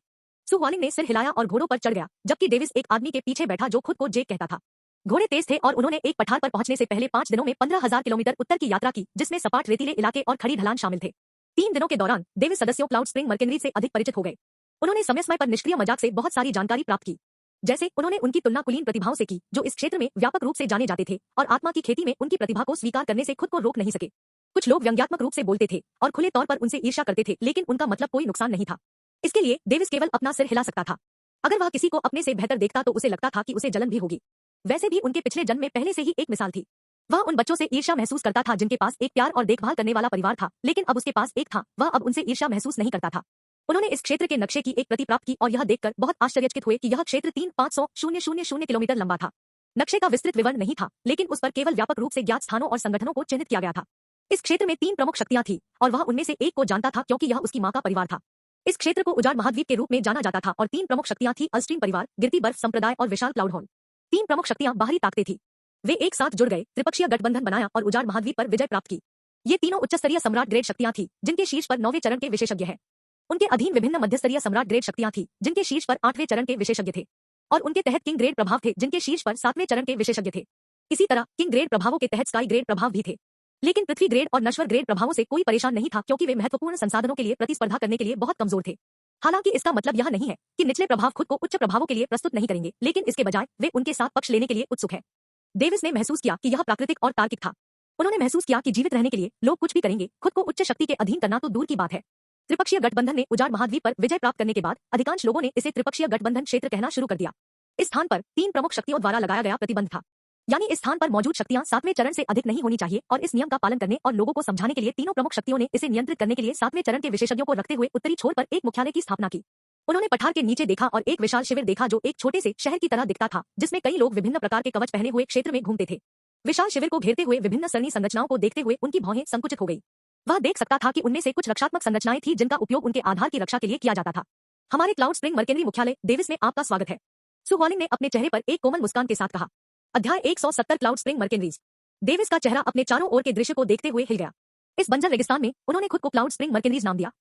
सू वालिंग ने सिर हिलाया और घोड़ों पर चढ़ गया, जबकि डेविस एक आदमी के पीछे बैठा जो खुद को जेक कहता था। घोड़े तेज थे और उन्होंने एक पठार पर पहुंचने से पहले 5 दिनों में 15,000 किलोमीटर उत्तर की यात्रा की, जिसमें सपाट रेतीले इलाके और खड़ी ढलान शामिल थे। 3 दिनों के दौरान डेविस सदस्यों क्लाउड स्प्रिंग मर्केनरी से अधिक परिचित हो गए। उन्होंने समय समय पर निष्क्रिय मजाक से बहुत सारी जानकारी प्राप्त की, जैसे उन्होंने उनकी तुलना कुलीन प्रतिभाओं से की जो इस क्षेत्र में व्यापक रूप से जाने जाते थे और आत्मा की खेती में उनकी प्रतिभा को स्वीकार करने से खुद को रोक नहीं सके। कुछ लोग व्यंग्यात्मक रूप से बोलते थे और खुले तौर पर उनसे ईर्ष्या करते थे, लेकिन उनका मतलब कोई नुकसान नहीं था। इसके लिए डेविस केवल अपना सिर हिला सकता था। अगर वह किसी को अपने से बेहतर देखता तो उसे लगता था कि उसे जलन भी होगी। वैसे भी उनके पिछले जन्म में पहले से ही एक मिसाल थी। वह उन बच्चों से ईर्ष्या महसूस करता था जिनके पास एक प्यार और देखभाल करने वाला परिवार था, लेकिन अब उसके पास एक था, वह अब उनसे ईर्ष्या महसूस नहीं करता था। उन्होंने इस क्षेत्र के नक्शे की एक प्रति प्राप्त की और यह देखकर बहुत आश्चर्यचकित हुए कि यह क्षेत्र 3,500,000 किलोमीटर लंबा था। नक्शे का विस्तृत विवरण नहीं था, लेकिन उस पर केवल व्यापक रूप से ज्ञात स्थानों और संगठनों को चिन्हित किया गया था। इस क्षेत्र में 3 प्रमुख शक्तियां थी और वह उनमें से एक को जानता था क्योंकि यह उसकी मां का परिवार था। इस क्षेत्र को उजाड़ महाद्वीप के रूप में जाना जाता था और 3 प्रमुख शक्तियां थी, अल्स्ट्रीम परिवार, गिरती बर्फ संप्रदाय और विशाल क्लाउड हॉल। 3 प्रमुख शक्तियां बाहरी ताकतें थी। वे एक साथ जुड़ गए, त्रिपक्षीय गठबंधन बनाया और उजाड़ महाद्वीप पर विजय प्राप्त की। ये तीनों उच्चस्तरीय सम्राट ग्रेड शक्तियां थी जिनके शीर्ष पर 9वें चरण के विशेषज्ञ हैं। उनके अधीन विभिन्न मध्यस्तरीय सम्राट ग्रेड शक्तियां थी जिनके शीर्ष पर 8वें चरण के विशेषज्ञ थे और उनके तहत किंग ग्रेड प्रभाव थे जिनके शीर्ष पर 7वें चरण के विशेषज्ञ थे। इसी तरह किंग ग्रेड प्रभावों के तहत स्काई ग्रेड प्रभाव भी थे। लेकिन पृथ्वी ग्रेड और नश्वर ग्रेड प्रभावों से कोई परेशान नहीं था क्योंकि वे महत्वपूर्ण संसाधनों के लिए प्रतिस्पर्धा करने के लिए बहुत कमजोर थे। हालांकि इसका मतलब यह नहीं है कि निचले प्रभाव खुद को उच्च प्रभावों के लिए प्रस्तुत नहीं करेंगे, लेकिन इसके बजाय वे उनके साथ पक्ष लेने के लिए उत्सुक है। डेविस ने महसूस किया कि यह प्राकृतिक और तार्किक था। उन्होंने महसूस किया कि जीवित रहने के लिए लोग कुछ भी करेंगे, खुद को उच्च शक्ति के अधीन करना तो दूर की बात है। त्रिपक्षीय गठबंधन ने उजाड़ महाद्वीप पर विजय प्राप्त करने के बाद अधिकांश लोगों ने इसे त्रिपक्षीय गठबंधन क्षेत्र कहना शुरू कर दिया। इस स्थान पर 3 प्रमुख शक्तियों द्वारा लगाया गया प्रतिबंध था, यानी इस स्थान पर मौजूद शक्तियां 7वें चरण से अधिक नहीं होनी चाहिए, और इस नियम का पालन करने और लोगों को समझाने के लिए तीनों प्रमुख शक्तियों ने इसे नियंत्रित करने के लिए 7वें चरण के विशेषज्ञों को रखते हुए उत्तरी छोर पर एक मुख्यालय की स्थापना की। उन्होंने पठार के नीचे देखा और एक विशाल शिविर देखा जो एक छोटे से शहर की तरह दिखता था, जिसमें कई लोग विभिन्न प्रकार के कवच पहने हुए क्षेत्र में घूमते थे। विशाल शिविर को घेरते हुए विभिन्न सरणी संरचनाओं को देखते हुए उनकी भौहें संकुचित हो गई। वह देख सकता था कि उनमें से कुछ रक्षात्मक संरचनाएं थी जिनका उपयोग उनके आधार की रक्षा के लिए किया जाता था। हमारे क्लाउड स्प्रिंग मर्केनरी मुख्यालय डेविस में आपका स्वागत है, सु वॉलिंग ने अपने चेहरे पर एक कोमल मुस्कान के साथ कहा। अध्याय 170 क्लाउड स्प्रिंग मर्केनरीज। डेविस का चेहरा अपने चारों ओर के दृश्य को देखते हुए हिल गया। इस बंजर रेगिस्तान में उन्होंने खुद को क्लाउड स्प्रिंग मर्केनरीज नाम दिया।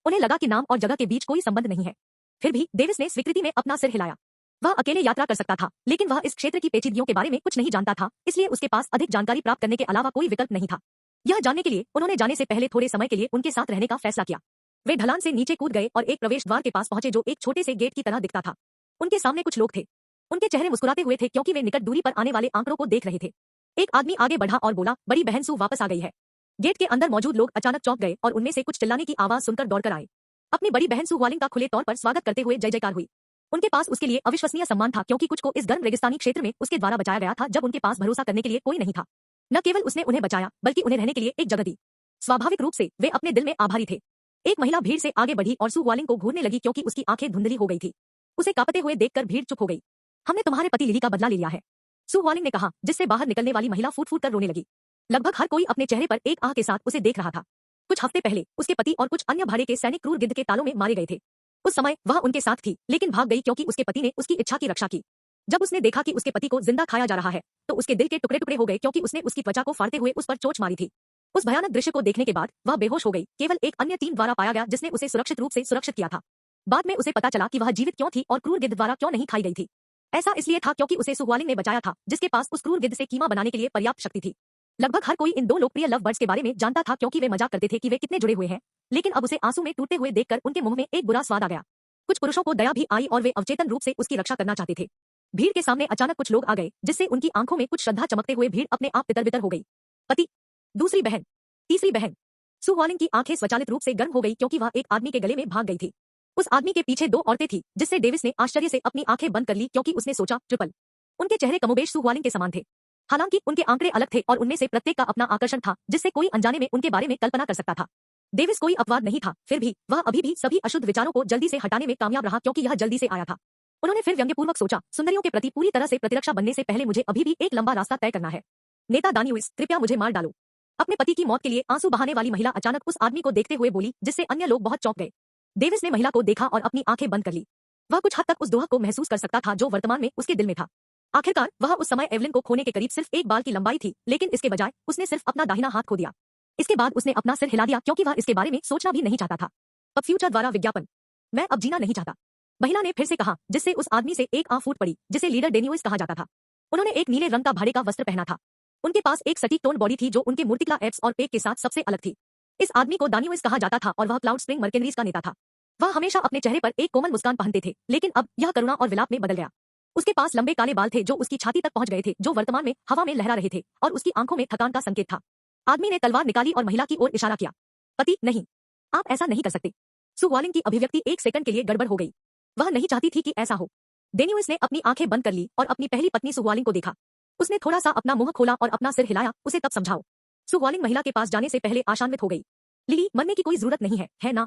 उन्हें लगा कि नाम और जगह के बीच कोई संबंध नहीं है। फिर भी डेविस ने स्वीकृति में अपना सिर हिलाया। वह अकेले यात्रा कर सकता था, लेकिन वह इस क्षेत्र की पेचीदगियों के बारे में कुछ नहीं जानता था, इसलिए उसके पास अधिक जानकारी प्राप्त करने के अलावा कोई विकल्प नहीं था। यह जानने के लिए उन्होंने जाने से पहले थोड़े समय के लिए उनके साथ रहने का फैसला किया। वे ढलान से नीचे कूद गए और एक प्रवेश द्वार के पास पहुंचे जो एक छोटे से गेट की तरह दिखता था। उनके सामने कुछ लोग थे। उनके चेहरे मुस्कुराते हुए थे क्योंकि वे निकट दूरी पर आने वाले आंकड़ों को देख रहे थे। एक आदमी आगे बढ़ा और बोला, बड़ी बहन सू वापस आ गई है। गेट के अंदर मौजूद लोग अचानक चौंक गए और उनमें से कुछ चिल्लाने की आवाज सुनकर दौड़कर आए। अपनी बड़ी बहन सू वॉलिंग का खुले तौर पर स्वागत करते हुए जय जयकार हुई। उनके पास उसके लिए अविश्वसनीय सम्मान था क्योंकि कुछ को इस गर्म रेगिस्तानी क्षेत्र में उसके द्वारा बचाया गया था जब उनके पास भरोसा करने के लिए कोई नहीं था। न केवल उसने उन्हें बचाया बल्कि उन्हें रहने के लिए एक जगह दी। स्वाभाविक रूप से वे अपने दिल में आभारी थे। एक महिला भीड़ से आगे बढ़ी और सू वॉलिंग को घूरने लगी क्योंकि उसकी आंखें धुंधली हो गई थी। उसे कांपते हुए देखकर भीड़ चुप हो गई। हमने तुम्हारे पति लिली का बदला ले लिया है, सू वॉलिंग ने कहा, जिससे बाहर निकलने वाली महिला फूट फूट कर रोने लगी। लगभग हर कोई अपने चेहरे पर एक आह के साथ उसे देख रहा था। कुछ हफ्ते पहले उसके पति और कुछ अन्य भाड़े के सैनिक क्रूर गिद्ध के तालों में मारे गए थे। उस समय वह उनके साथ थी, लेकिन भाग गई क्योंकि उसके पति ने उसकी इच्छा की रक्षा की। जब उसने देखा कि उसके पति को जिंदा खाया जा रहा है, तो उसके दिल के टुकड़े टुकड़े हो गए क्योंकि उसने उसकी त्वचा को फाड़ते हुए उस पर चोट मारी थी। उस भयानक दृश्य को देखने के बाद वह बेहोश हो गई। केवल एक अन्य टीम द्वारा पाया गया जिसने उसे सुरक्षित रूप से सुरक्षित किया था। बाद में उसे पता चला कि वह जीवित क्यों थी और क्रूर गिद्ध द्वारा क्यों नहीं खाई गई थी। ऐसा इसलिए था क्योंकि उसे सू वॉलिंग ने बचाया था, जिसके पास उस क्रूर गिद्ध से कीमा बनाने के लिए पर्याप्त शक्ति थी। लगभग हर कोई इन दो लोकप्रिय लव बर्ड्स के बारे में जानता था क्योंकि वे मजाक करते थे कि वे कितने जुड़े हुए हैं, लेकिन अब उसे आंसू में टूटते हुए देखकर उनके मुंह में एक बुरा स्वाद आ गया। कुछ पुरुषों को दया भी आई और वे अवचेतन रूप से उसकी रक्षा करना चाहते थे। भीड़ के सामने अचानक कुछ लोग आ गए, जिससे उनकी आंखों में कुछ श्रद्धा चमकते हुए भीड़ अपने आप तितर-बितर हो गई। पति, दूसरी बहन, तीसरी बहन। सू वॉलिंग की आंखें स्वचालित रूप से गर्म हो गई क्योंकि वह एक आदमी के गले में भाग गई थी। उस आदमी के पीछे 2 औरतें थीं, जिससे डेविस ने आश्चर्य से अपनी आंखें बंद कर ली क्योंकि उसने सोचा, ट्रिपल। उनके चेहरे कमोबेश सू वॉलिंग के समान थे। हालांकि उनके आंकड़े अलग थे और उनमें से प्रत्येक का अपना आकर्षण था, जिससे कोई अनजाने में उनके बारे में कल्पना कर सकता था। डेविस कोई अपवाद नहीं था, फिर भी वह अभी भी सभी अशुद्ध विचारों को जल्दी से हटाने में कामयाब रहा क्योंकि यह जल्दी से आया था। उन्होंने फिर व्यंग्यपूर्वक सोचा, सुंदरियों के प्रति पूरी तरह से प्रतिरक्षा बनने से पहले मुझे अभी भी एक लंबा रास्ता तय करना है। नेता दानियुस, कृपया मुझे मार डालो। अपने पति की मौत के लिए आंसू बहाने वाली महिला अचानक उस आदमी को देखते हुए बोली, जिससे अन्य लोग बहुत चौंक गए। डेविस ने महिला को देखा और अपनी आंखें बंद कर ली। वह कुछ हद तक उस दोहक को महसूस कर सकता था जो वर्तमान में उसके दिल में था। आखिरकार वह उस समय एवलिन को खोने के करीब सिर्फ एक बाल की लंबाई थी, लेकिन इसके बजाय उसने सिर्फ अपना दाहिना हाथ खो दिया। इसके बाद उसने अपना सिर हिला दिया क्योंकि वह इसके बारे में सोचना भी नहीं चाहता था। अब फ्यूचर द्वारा विज्ञापन, मैं अब जीना नहीं चाहता, महिला ने फिर से कहा, जिससे उस आदमी से एक आंख फूट पड़ी, जिसे लीडर डेनियोस कहा जाता था। उन्होंने एक नीले रंग का भाड़े का वस्त्र पहना था। उनके पास एक सटीक टोन बॉडी थी जो उनके मूर्तिकला एब्स और पेट के साथ सबसे अलग थी। इस आदमी को दानियुस कहा जाता था और वह क्लाउड स्प्रिंग मर्केनरीज का नेता था। वह हमेशा अपने चेहरे पर एक कोमल मुस्कान पहनते थे, लेकिन अब यह करुणा और विलाप में बदल गया। उसके पास लंबे काले बाल थे जो उसकी छाती तक पहुंच गए थे, जो वर्तमान में हवा में लहरा रहे थे, और उसकी आंखों में थकान का संकेत था। आदमी ने तलवार निकाली और महिला की ओर इशारा किया। पति, नहीं, आप ऐसा नहीं कर सकते। सू वॉलिंग की अभिव्यक्ति एक सेकंड के लिए गड़बड़ हो गई। वह नहीं चाहती थी कि ऐसा हो। डेनियुस ने अपनी आंखें बंद कर ली और अपनी पहली पत्नी सू वॉलिंग को देखा। उसने थोड़ा सा अपना मुंह खोला और अपना सिर हिलाया, उसे तब समझाओ। सू वॉलिंग महिला के पास जाने से पहले आशान्वित हो गई। लिली, मरने की कोई जरूरत नहीं है ना?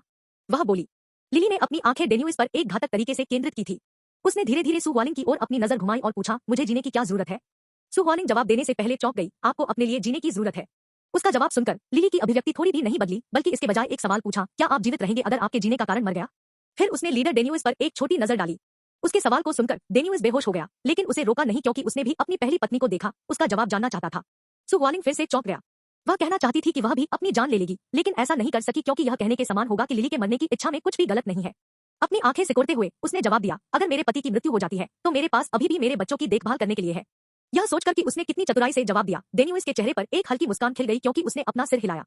वह बोली। लिली ने अपनी आंखें डेनियुस पर एक घातक तरीके से केंद्रित की थी। उसने धीरे धीरे सू वॉलिंग की ओर अपनी नजर घुमाई और पूछा, मुझे जीने की क्या जरूरत है? सू वॉलिंग जवाब देने से पहले चौंक गई। आपको अपने लिए जीने की जरूरत है। उसका जवाब सुनकर लिली की अभिव्यक्ति थोड़ी भी नहीं बदली, बल्कि इसके बजाय एक सवाल पूछा, क्या आप जीवित रहेंगे अगर आपके जीने का कारण मर गया? फिर उसने लीडर डेनियुस पर एक छोटी नजर डाली। उसके सवाल को सुनकर डेनियुस बेहोश हो गया, लेकिन उसे रोका नहीं क्योंकि उसने भी अपनी पहली पत्नी को देखा। उसका जवाब जानना चाहता था। सू वॉलिंग फिर से चौंक गया। वह कहना चाहती थी कि वह भी अपनी जान ले लेगी, लेकिन ऐसा नहीं कर सकी क्योंकि यह कहने के समान होगा कि लिली के मरने की इच्छा में कुछ भी गलत नहीं है। अपनी आंखें सिकोड़ते हुए उसने जवाब दिया, अगर मेरे पति की मृत्यु हो जाती है तो मेरे पास अभी भी मेरे बच्चों की देखभाल करने के लिए है। यह सोचकर कि उसने कितनी चतुराई से जवाब दिया, डेनियोस के चेहरे पर एक हल्की मुस्कान खिल गई क्योंकि उसने अपना सिर हिलाया।